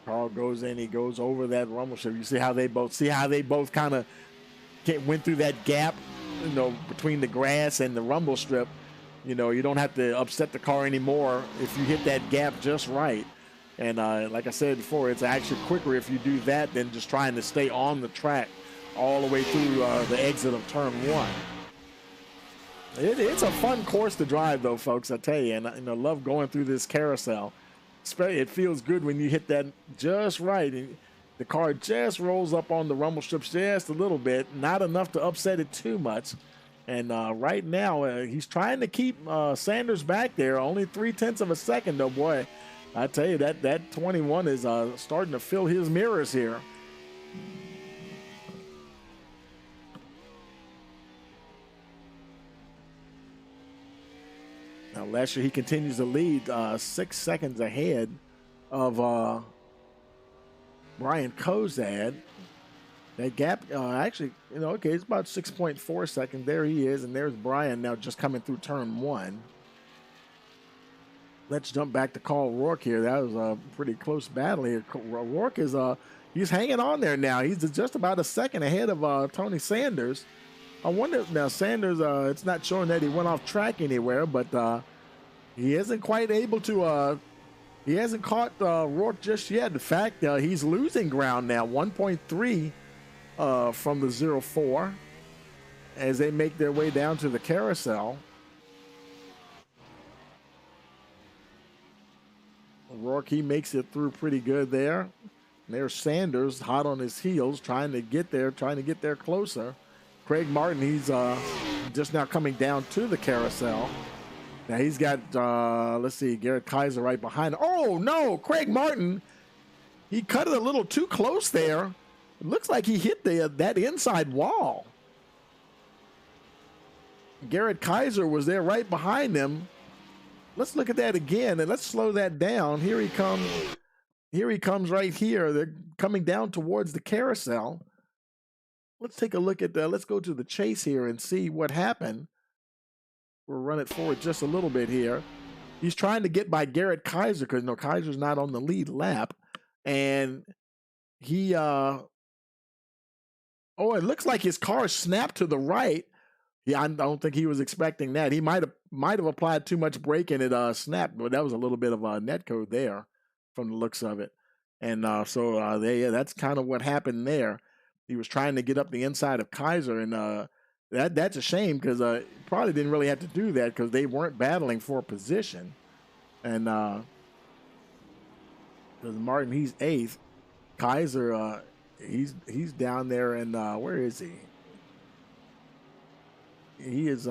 Carl goes in, he goes over that rumble strip. You see how they both kind of went through that gap, between the grass and the rumble strip. You don't have to upset the car anymore if you hit that gap just right. And like I said before, it's actually quicker if you do that than just trying to stay on the track all the way through the exit of turn one. It's a fun course to drive, though, folks, I tell you. And I love going through this carousel. It feels good when you hit that just right. And the car just rolls up on the rumble strips just a little bit, not enough to upset it too much. And right now, he's trying to keep Sanders back there. Only 0.3 of a second, though, boy. I tell you, that 21 is starting to fill his mirrors here. Now, Lesher, he continues to lead 6 seconds ahead of Brian Kozad. That gap, actually, it's about 6.4 seconds. There he is, and there's Brian now just coming through turn one. Let's jump back to Carl Rourke here. That was a pretty close battle here. Rourke is he's hanging on there now. He's just about a second ahead of Tony Sanders. I wonder if now Sanders, it's not showing that he went off track anywhere, but he isn't quite able to, he hasn't caught Rourke just yet. In fact, he's losing ground now, 1.3 from the 0.4 as they make their way down to the carousel. Rourke, he makes it through pretty good there. And there's Sanders hot on his heels, trying to get there closer. Craig Martin, he's just now coming down to the carousel. Now he's got, let's see, Garrett Kaiser right behind him. Oh, no, Craig Martin, he cut it a little too close there. It looks like he hit that inside wall. Garrett Kaiser was there right behind him. Let's look at that again, and let's slow that down. Here he comes. Here he comes right here. They're coming down towards the carousel. Let's take a look at that. Let's go to the chase here and see what happened. We'll run it forward just a little bit here. He's trying to get by Garrett Kaiser because Kaiser's not on the lead lap. And he, it looks like his car snapped to the right. Yeah, I don't think he was expecting that. He might have applied too much brake and it snapped, but that was a little bit of a net code there from the looks of it. And that's kind of what happened there. He was trying to get up the inside of Kaiser, and that's a shame because probably didn't really have to do that because they weren't battling for position. And because Martin, he's 8th. Kaiser, he's down there, and where is he? He is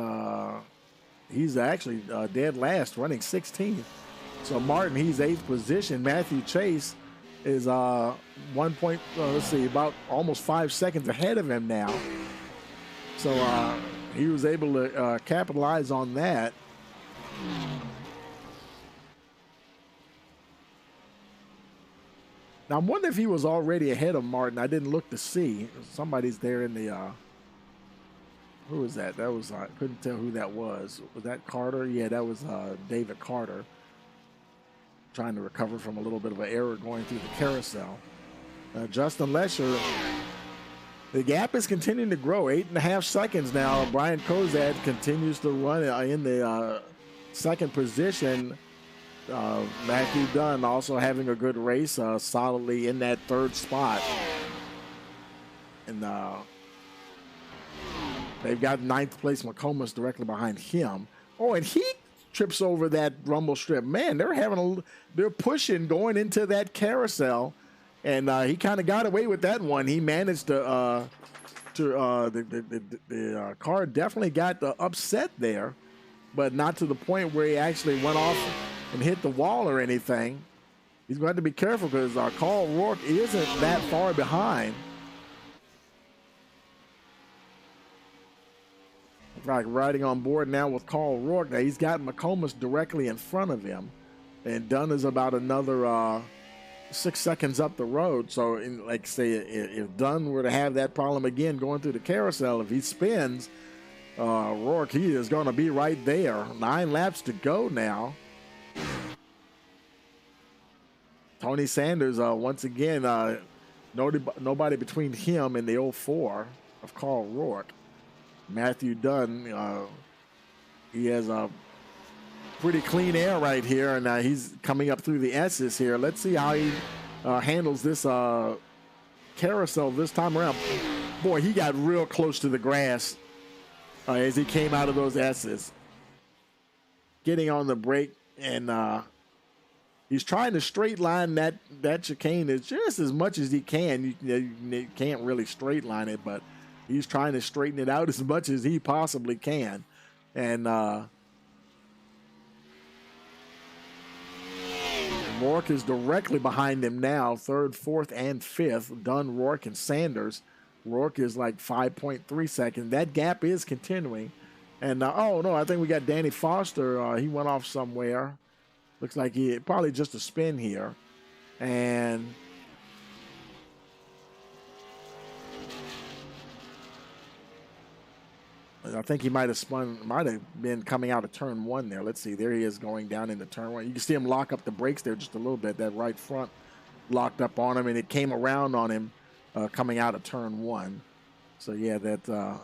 he's actually dead last, running 16th. So Martin, he's 8th position. Matthew Chase is about almost 5 seconds ahead of him now. So he was able to capitalize on that. Now, I'm wondering if he was already ahead of Martin. I didn't look to see. Somebody's there in the... who was that? That was... I couldn't tell who that was. Was that Carter? Yeah, that was David Carter. Trying to recover from a little bit of an error going through the carousel. Justin Lesher, the gap is continuing to grow. 8.5 seconds now. Brian Kozad continues to run in the second position. Matthew Dunn also having a good race, solidly in that third spot. And they've got 9th place McComas directly behind him. Oh, and he trips over that rumble strip. Man, they're pushing going into that carousel, and he kind of got away with that one. He managed the car definitely got upset there, but not to the point where he actually went off and hit the wall or anything. He's going to have to be careful because Carl Rourke isn't that far behind. Like riding on board now with Carl Rourke. Now he's got McComas directly in front of him, and Dunn is about another 6 seconds up the road. So, like say, if Dunn were to have that problem again going through the carousel, if he spins, Rourke, he is going to be right there. 9 laps to go now. Tony Sanders, once again, nobody between him and the 04 of Carl Rourke. Matthew Dunn, he has a pretty clean air right here, and he's coming up through the S's here. Let's see how he handles this carousel this time around. Boy, he got real close to the grass as he came out of those S's. Getting on the brake, and he's trying to straight line that chicane as just as much as he can. You can't really straight line it, but he's trying to straighten it out as much as he possibly can. And Rourke is directly behind him now, 3rd, 4th, and 5th. Dunn, Rourke, and Sanders. Rourke is like 5.3 seconds. That gap is continuing. And, oh, no, I think we got Danny Foster. He went off somewhere. Looks like he probably just a spin here. And I think he might have been coming out of turn 1 there. Let's see. There he is going down into turn 1. You can see him lock up the brakes there just a little bit. That right front locked up on him, and it came around on him coming out of turn 1. So, yeah, that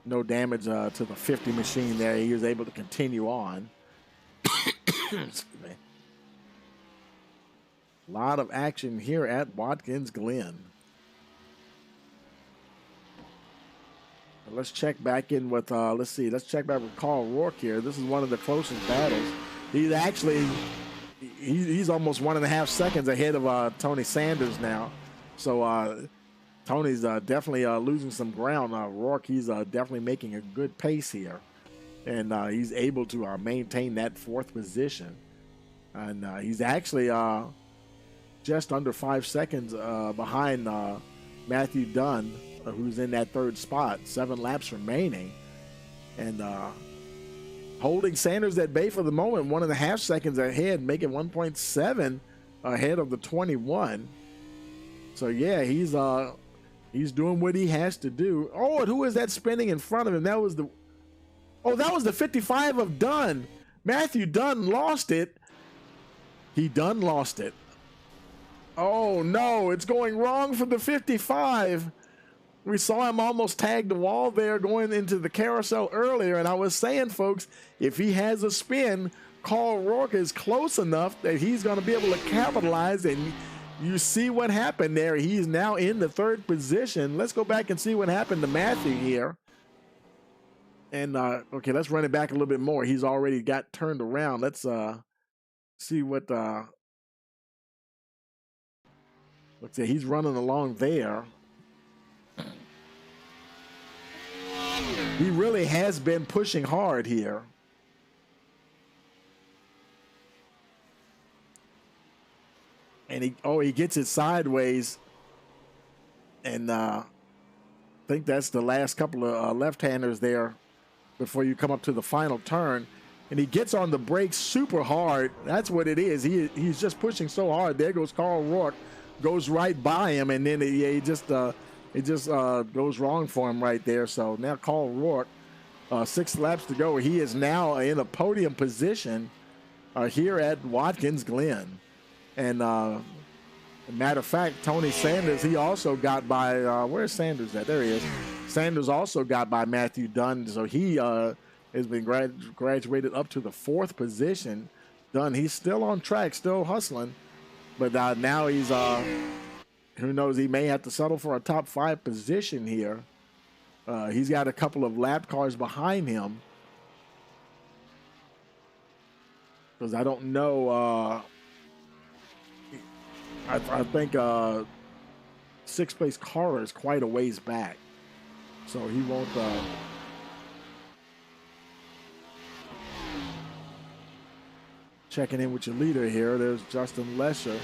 no damage to the 50 machine there. He was able to continue on. Excuse me. A lot of action here at Watkins Glen. Let's check back in with, let's check back with Carl Rourke here. This is one of the closest battles. He's actually, he's almost 1.5 seconds ahead of Tony Sanders now. So Tony's definitely losing some ground. Rourke, he's definitely making a good pace here. And he's able to maintain that 4th position. And he's actually just under 5 seconds behind Matthew Dunn, who's in that 3rd spot. 7 laps remaining. And holding Sanders at bay for the moment, 1.5 seconds ahead, making 1.7 ahead of the 21. So, yeah, he's doing what he has to do. Oh, and who is that spinning in front of him? That was the 55 of Dunn. Matthew Dunn lost it. Dunn lost it. Oh, no, it's going wrong for the 55. We saw him almost tag the wall there going into the carousel earlier, and I was saying, folks, if he has a spin, Carl Rourke is close enough that he's going to be able to capitalize, and you see what happened there. He's now in the 3rd position. Let's go back and see what happened to Matthew here. And, okay, let's run it back a little bit more. He's already got turned around. Let's see what, let's see, he's running along there. He really has been pushing hard here. And he gets it sideways. And think that's the last couple of left-handers there before you come up to the final turn. And he gets on the brakes super hard. That's what it is. He's just pushing so hard. There goes Carl Rourke, goes right by him, and then it just goes wrong for him right there. So now Carl Rourke, 6 laps to go. He is now in a podium position here at Watkins Glen. And matter of fact, Tony Sanders, he also got by, where's Sanders at? There he is. Sanders also got by Matthew Dunn. So he has been graduated up to the 4th position. Dunn, he's still on track, still hustling. But now he's, who knows, he may have to settle for a top 5 position here. He's got a couple of lap cars behind him. Because I don't know, I think 6th place Carter is quite a ways back. So he won't... Checking in with your leader here. There's Justin Lesher.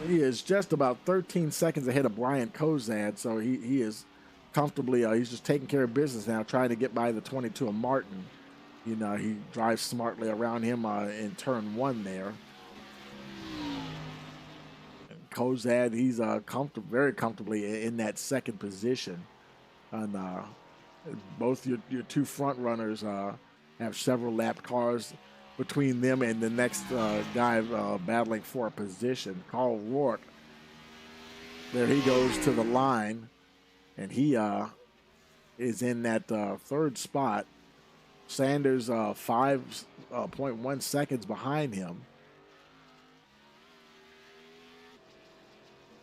He is just about 13 seconds ahead of Brian Kozad, so he is comfortably, he's just taking care of business now, trying to get by the 22 of Martin. You know, he drives smartly around him in turn 1 there. And Kozad, he's very comfortably in that 2nd position. And both your 2 front runners have several lap cars between them and the next guy battling for a position. Carl Rourke, there he goes to the line, and he is in that 3rd spot. Sanders 5.1 seconds behind him.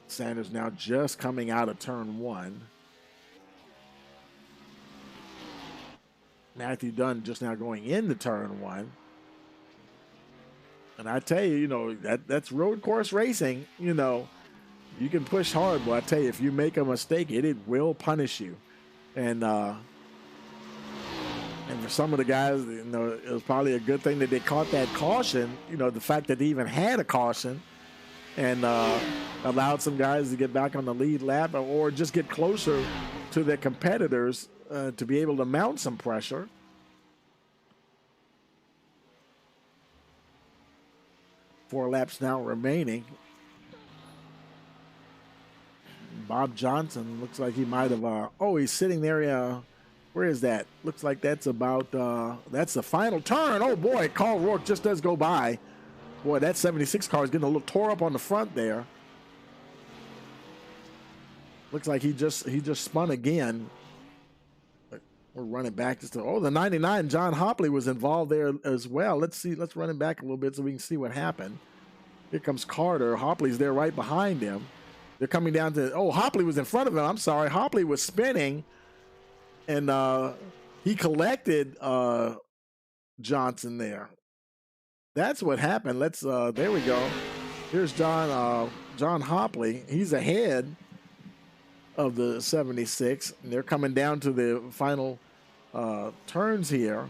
Sanders now just coming out of turn 1. Matthew Dunn just now going into turn 1. And I tell you, you know, that's road course racing. You know, you can push hard, but I tell you, if you make a mistake, it will punish you. And for some of the guys, you know, it was probably a good thing that they caught that caution. You know, the fact that they even had a caution and allowed some guys to get back on the lead lap or just get closer to their competitors to be able to mount some pressure. Four laps now remaining. Bob Johnson looks like he might have, he's sitting there. Where is that? Looks like that's about, that's the final turn. Oh boy, Carl Rourke just does go by. Boy, that 76 car is getting a little tore up on the front there. Looks like he just spun again. We're running back just to, the 99, John Hopley was involved there as well. Let's run him back a little bit so we can see what happened. Here comes Carter. Hopley's there right behind him. They're coming down to, Hopley was in front of him. I'm sorry. Hopley was spinning, and he collected Johnson there. That's what happened. There we go. Here's John Hopley. He's ahead of the 76, and they're coming down to the final turns here.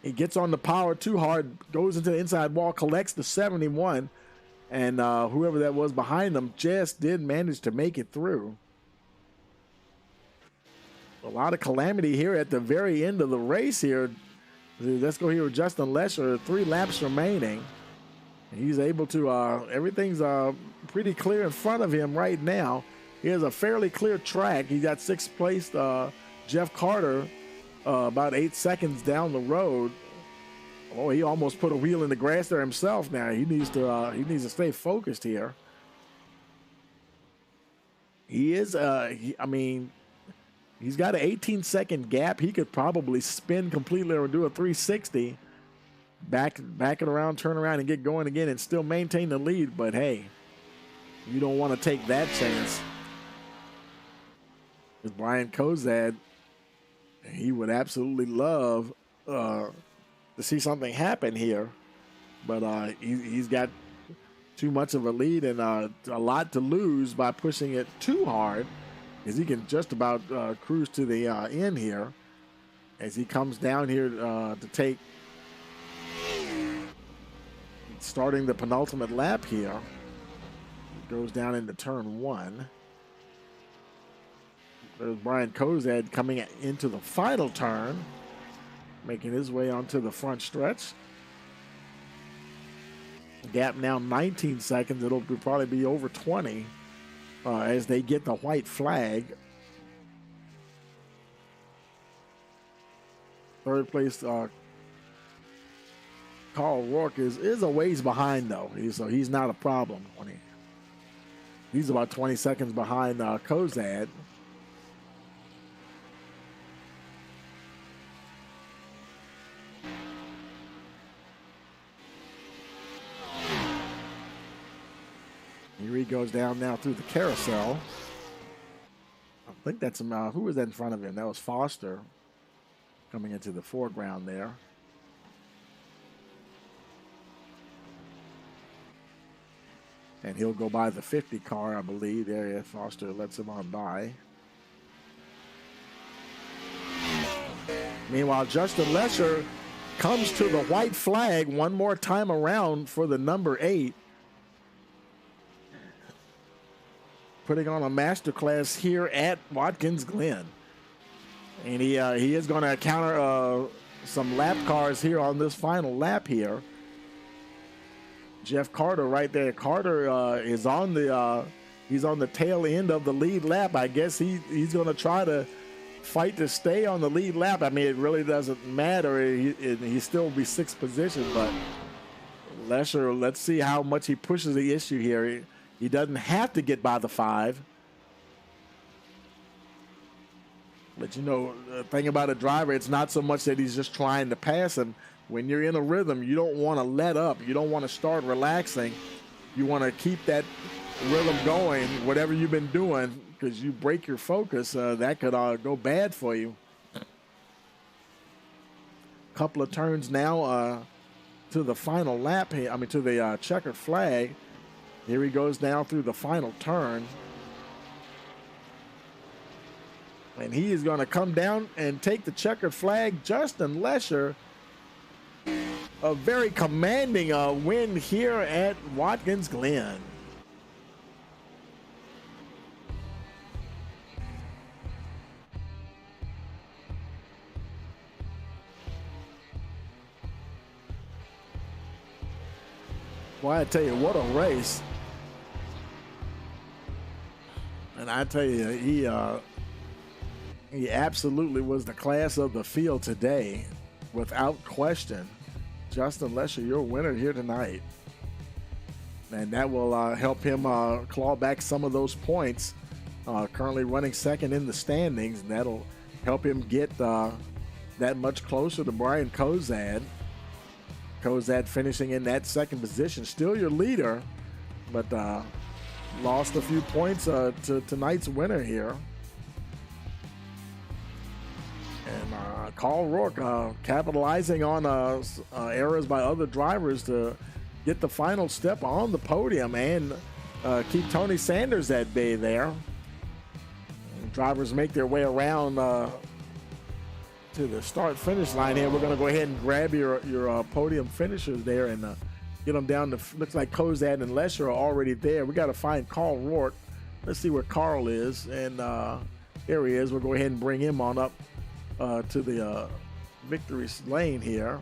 He gets on the power too hard, goes into the inside wall, collects the 71, and whoever that was behind them just did manage to make it through. A lot of calamity here at the very end of the race here. Let's go here with Justin Lesher, 3 laps remaining. He's able to, everything's pretty clear in front of him right now. He has a fairly clear track. He got 6th place, Jeff Carter, about 8 seconds down the road. He almost put a wheel in the grass there himself now. He needs to stay focused here. He is, he's got an 18-second gap. He could probably spin completely or do a 360. Back it around, turn around, and get going again and still maintain the lead. But, hey, you don't want to take that chance. Because Brian Kozad, he would absolutely love to see something happen here. But he's got too much of a lead and a lot to lose by pushing it too hard, because he can just about cruise to the end here as he comes down here to take starting the penultimate lap here. Goes down into turn 1. There's Brian Kozad coming into the final turn, making his way onto the front stretch. Gap now 19 seconds. It'll probably be over 20 as they get the white flag. Third place, Carl Rourke is a ways behind though. So he's not a problem. He's about 20 seconds behind Kozad. Here he goes down now through the carousel. I think that's who was that in front of him? That was Foster coming into the foreground there. And he'll go by the 50 car, I believe. There, yeah, Foster lets him on by. Meanwhile, Justin Lesher comes to the white flag one more time around for the number 8. Putting on a masterclass here at Watkins Glen. And he is going to counter some lap cars here on this final lap here. Jeff Carter right there. Carter is on the he's on the tail end of the lead lap. I guess he's going to try to fight to stay on the lead lap. I mean, it really doesn't matter. He still will be 6th position, but Lesher, let's see how much he pushes the issue here. He doesn't have to get by the 5. But, you know, the thing about a driver, it's not so much that he's just trying to pass him. When you're in a rhythm, you don't want to let up. You don't want to start relaxing. You want to keep that rhythm going, whatever you've been doing, because you break your focus, that could go bad for you. Couple of turns now to the final lap here. I mean, to the checkered flag. Here he goes now through the final turn. And he is going to come down and take the checkered flag. Justin Lesher, a very commanding win here at Watkins Glen. Well, I tell you, what a race. And I tell you, he absolutely was the class of the field today, without question. Justin Lesher, your winner here tonight. And that will help him claw back some of those points. Currently running 2nd in the standings, and that'll help him get that much closer to Brian Kozad. Kozad finishing in that 2nd position. Still your leader, but lost a few points to tonight's winner here. And Carl Rourke capitalizing on errors by other drivers to get the final step on the podium and keep Tony Sanders at bay there. And drivers make their way around to the start-finish line here. We're going to go ahead and grab your podium finishers there and get them down to, looks like Kozad and Lesher are already there. We got to find Carl Rourke. Let's see where Carl is. And there he is. We'll go ahead and bring him on up to the victory lane here.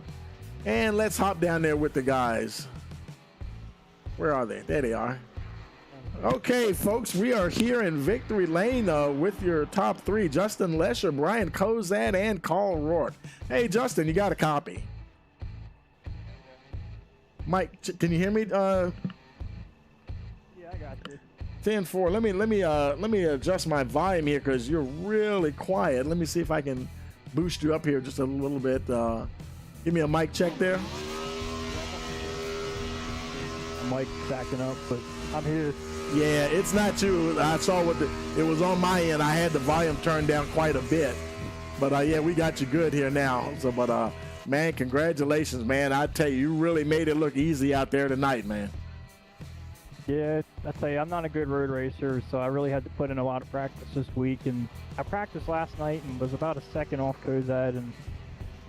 And let's hop down there with the guys. Where are they? There they are. Okay, folks, we are here in victory lane with your top 3, Justin Lesher, Brian Kozad, and Carl Rourke. Hey, Justin, you got a copy? Mike, can you hear me? Yeah, I got you. 10-4. Let me adjust my volume here because you're really quiet. Let me see if I can boost you up here just a little bit. Give me a mic check there. Mike backing up, but I'm here. Yeah, it's not you. I saw it was on my end. I had the volume turned down quite a bit. But yeah, we got you good here now. So, but man, congratulations, man. I tell you, you really made it look easy out there tonight, man. Yeah, I tell you, I'm not a good road racer, so I really had to put in a lot of practice this week. And I practiced last night and was about a second off Kozad, and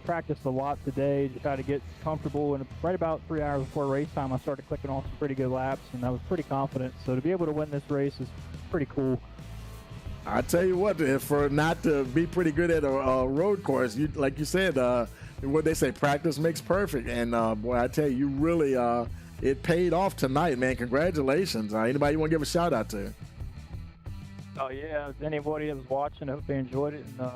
practiced a lot today to try to get comfortable. And right about 3 hours before race time, I started clicking off some pretty good laps, and I was pretty confident. So to be able to win this race is pretty cool. I tell you what, for not to be pretty good at a road course, you like you said, what they say, practice makes perfect. And boy, I tell you, you really it paid off tonight, man. Congratulations. Anybody you want to give a shout out to? Oh yeah, anybody that was watching, I hope they enjoyed it. And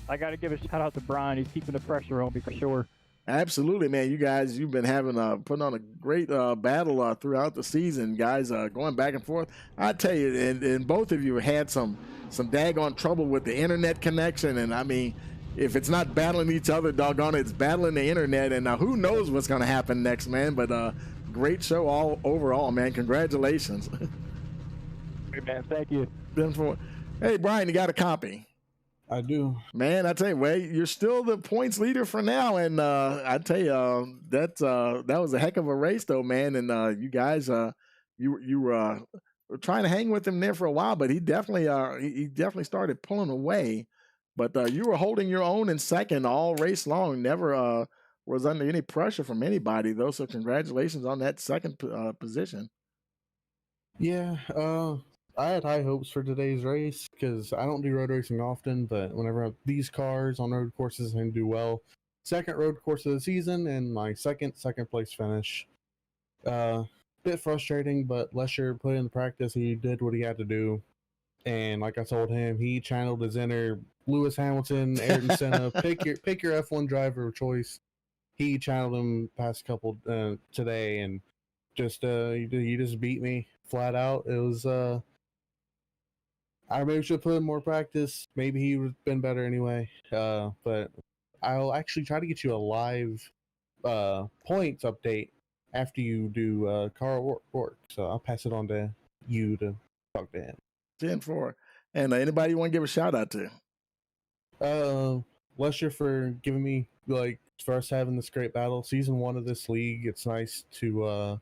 I got to give a shout out to Brian. He's keeping the pressure on me for sure. Absolutely, man. You guys, you've been having putting on a great battle throughout the season, guys. Going back and forth. I tell you, and both of you had some daggone trouble with the internet connection. And I mean, if it's not battling each other, doggone it, it's battling the internet. And who knows what's going to happen next, man? But great show all overall, man. Congratulations. Hey, man, thank you. Hey, Brian, you got a copy? I do. Man, I tell you, well, you're still the points leader for now, and I tell you, that was a heck of a race, though, man. And you guys, you were trying to hang with him there for a while, but he definitely started pulling away. But you were holding your own in second all race long. Never was under any pressure from anybody, though. So congratulations on that second position. Yeah, I had high hopes for today's race because I don't do road racing often, but whenever I have these cars on road courses, I do well. Second road course of the season and my second place finish. Bit frustrating, but Lesher put in the practice. He did what he had to do. And like I told him, he channeled his inner Lewis Hamilton, Ayrton Senna, pick your F1 driver of choice. He channeled him past couple today, and just he just beat me flat out. It was I maybe should put in more practice. Maybe he would have been better anyway. But I'll actually try to get you a live points update after you do Carl work. So I'll pass it on to you to talk to him. 10-4. And anybody you want to give a shout out to? Lesher for giving me for us having this great battle. Season 1 of this league. It's nice to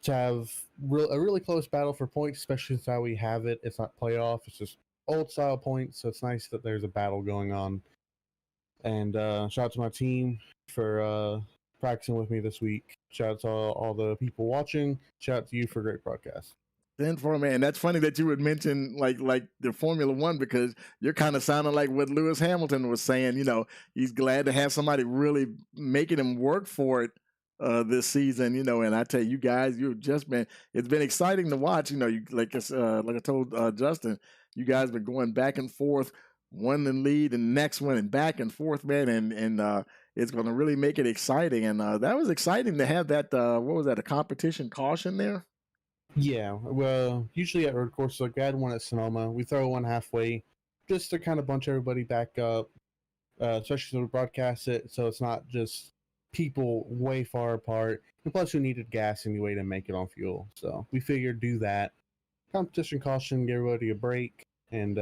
have a really close battle for points, especially since how we have it. It's not playoff, it's just old style points, so it's nice that there's a battle going on. And shout out to my team for practicing with me this week. Shout out to all the people watching. Shout out to you for a great broadcast. 10-4, man. That's funny that you would mention like the Formula One, because you're kind of sounding like what Lewis Hamilton was saying. You know, he's glad to have somebody really making him work for it this season, and I tell you guys, it's been exciting to watch. You like I told Justin, you guys been going back and forth, one in lead and next one and back and forth, man, and it's going to really make it exciting. And that was exciting to have that. What was that? A competition caution there? Yeah, well, usually at road courses like we had one at Sonoma, we throw one halfway just to kind of bunch everybody back up, especially when we broadcast it, so it's not just people way far apart, and plus we needed gas anyway to make it on fuel, so we figured do that competition caution, give everybody a break, and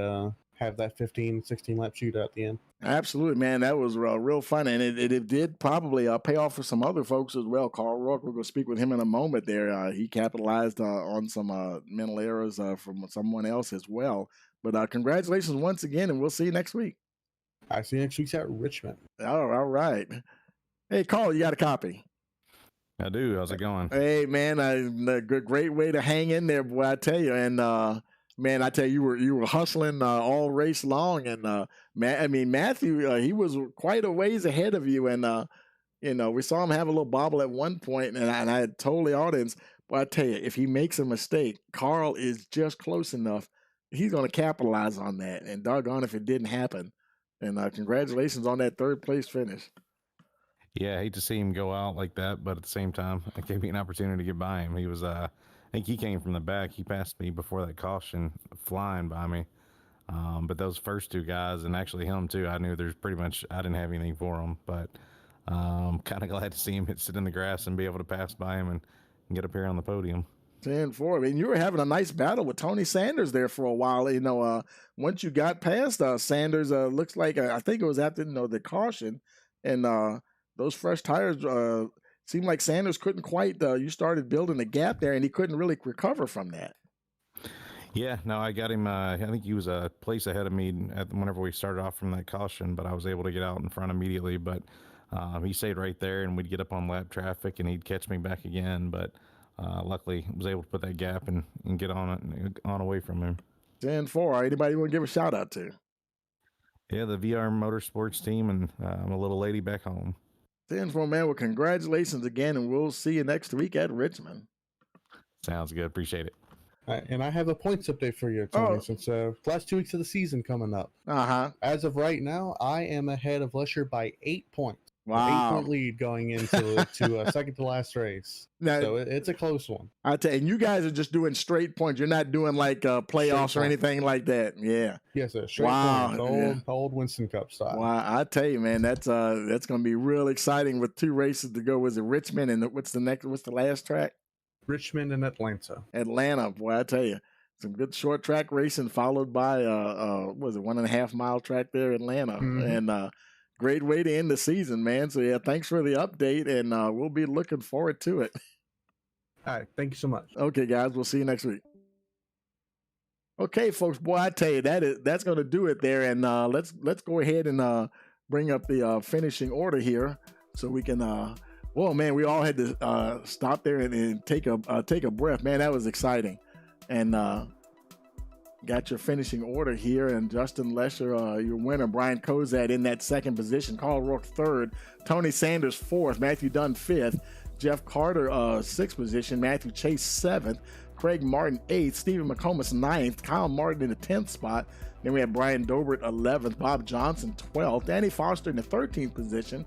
have that 15-16 lap shootout at the end. Absolutely, man. That was real fun, and it did probably pay off for some other folks as well. Carl Rourke, we're going to speak with him in a moment there. He capitalized on some mental errors from someone else as well. But congratulations once again, and we'll see you next week. I see you next week's at Richmond. All right. Hey, Carl, you got a copy? I do. How's it going? Hey, man, a great way to hang in there, boy, I tell you. And, man, I tell you, you were hustling all race long. And, Matthew, he was quite a ways ahead of you. And, we saw him have a little bobble at one point, and I had told the audience, well, I tell you, if he makes a mistake, Carl is just close enough. He's going to capitalize on that. And doggone if it didn't happen. And congratulations on that third place finish. Yeah, I hate to see him go out like that, but at the same time, it gave me an opportunity to get by him. He was, I think he came from the back. He passed me before that caution, flying by me. But those first two guys, and actually him too, I knew I didn't have anything for him. But kind of glad to see him sit in the grass and be able to pass by him and get up here on the podium. 10-4. I mean, you were having a nice battle with Tony Sanders there for a while. Once you got past Sanders, looks like I think it was after the caution, and those fresh tires seemed like Sanders couldn't quite. You started building a gap there, and he couldn't really recover from that. Yeah, no, I got him. I think he was a place ahead of me whenever we started off from that caution, but I was able to get out in front immediately. But he stayed right there, and we'd get up on lap traffic, and he'd catch me back again. But luckily, I was able to put that gap and get on away from him. 10-4. Anybody you want to give a shout out to? Yeah, the VR Motorsports team and a little lady back home. 10-4, man. Well, congratulations again, and we'll see you next week at Richmond. Sounds good. Appreciate it. And I have a points update for you, Tony, since last 2 weeks of the season coming up. As of right now, I am ahead of Lesher by 8 points. Wow. 8-point lead going into second to last race. Now, so it's a close one. I tell you, and you guys are just doing straight points. You're not doing like playoffs or anything like that. Yeah. Yes, sir. Straight points. Old Winston Cup style. Wow. I tell you, man, that's going to be real exciting with 2 races to go. Was it Richmond and what's the last track? Richmond and Atlanta. Atlanta, boy, I tell you, some good short track racing followed by was it 1.5 mile track there, Atlanta, and great way to end the season, man. So yeah, thanks for the update, and we'll be looking forward to it. All right, thank you so much. Okay, guys, we'll see you next week. Okay, folks, boy, I tell you that's going to do it there, and let's go ahead and bring up the finishing order here so we can. Well, man, we all had to stop there and take a breath. Man, that was exciting. And got your finishing order here. And Justin Lesher, your winner. Brian Kozad in that second position. Carl Rourke third. Tony Sanders fourth. Matthew Dunn fifth. Jeff Carter sixth position. Matthew Chase seventh. Craig Martin eighth. Stephen McComas ninth. Kyle Martin in the 10th spot. Then we had Brian Dobert 11th. Bob Johnson 12th. Danny Foster in the 13th position.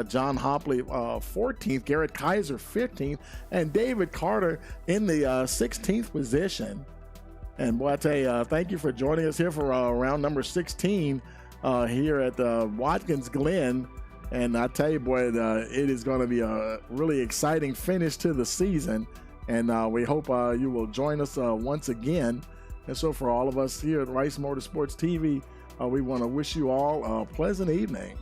John Hopley 14th, Garrett Kaiser 15th, and David Carter in the 16th position. And boy, I tell you, thank you for joining us here for round number 16 here at Watkins Glen. And I tell you, boy, it is going to be a really exciting finish to the season. And we hope you will join us once again. And so for all of us here at Rice Motorsports TV, we want to wish you all a pleasant evening.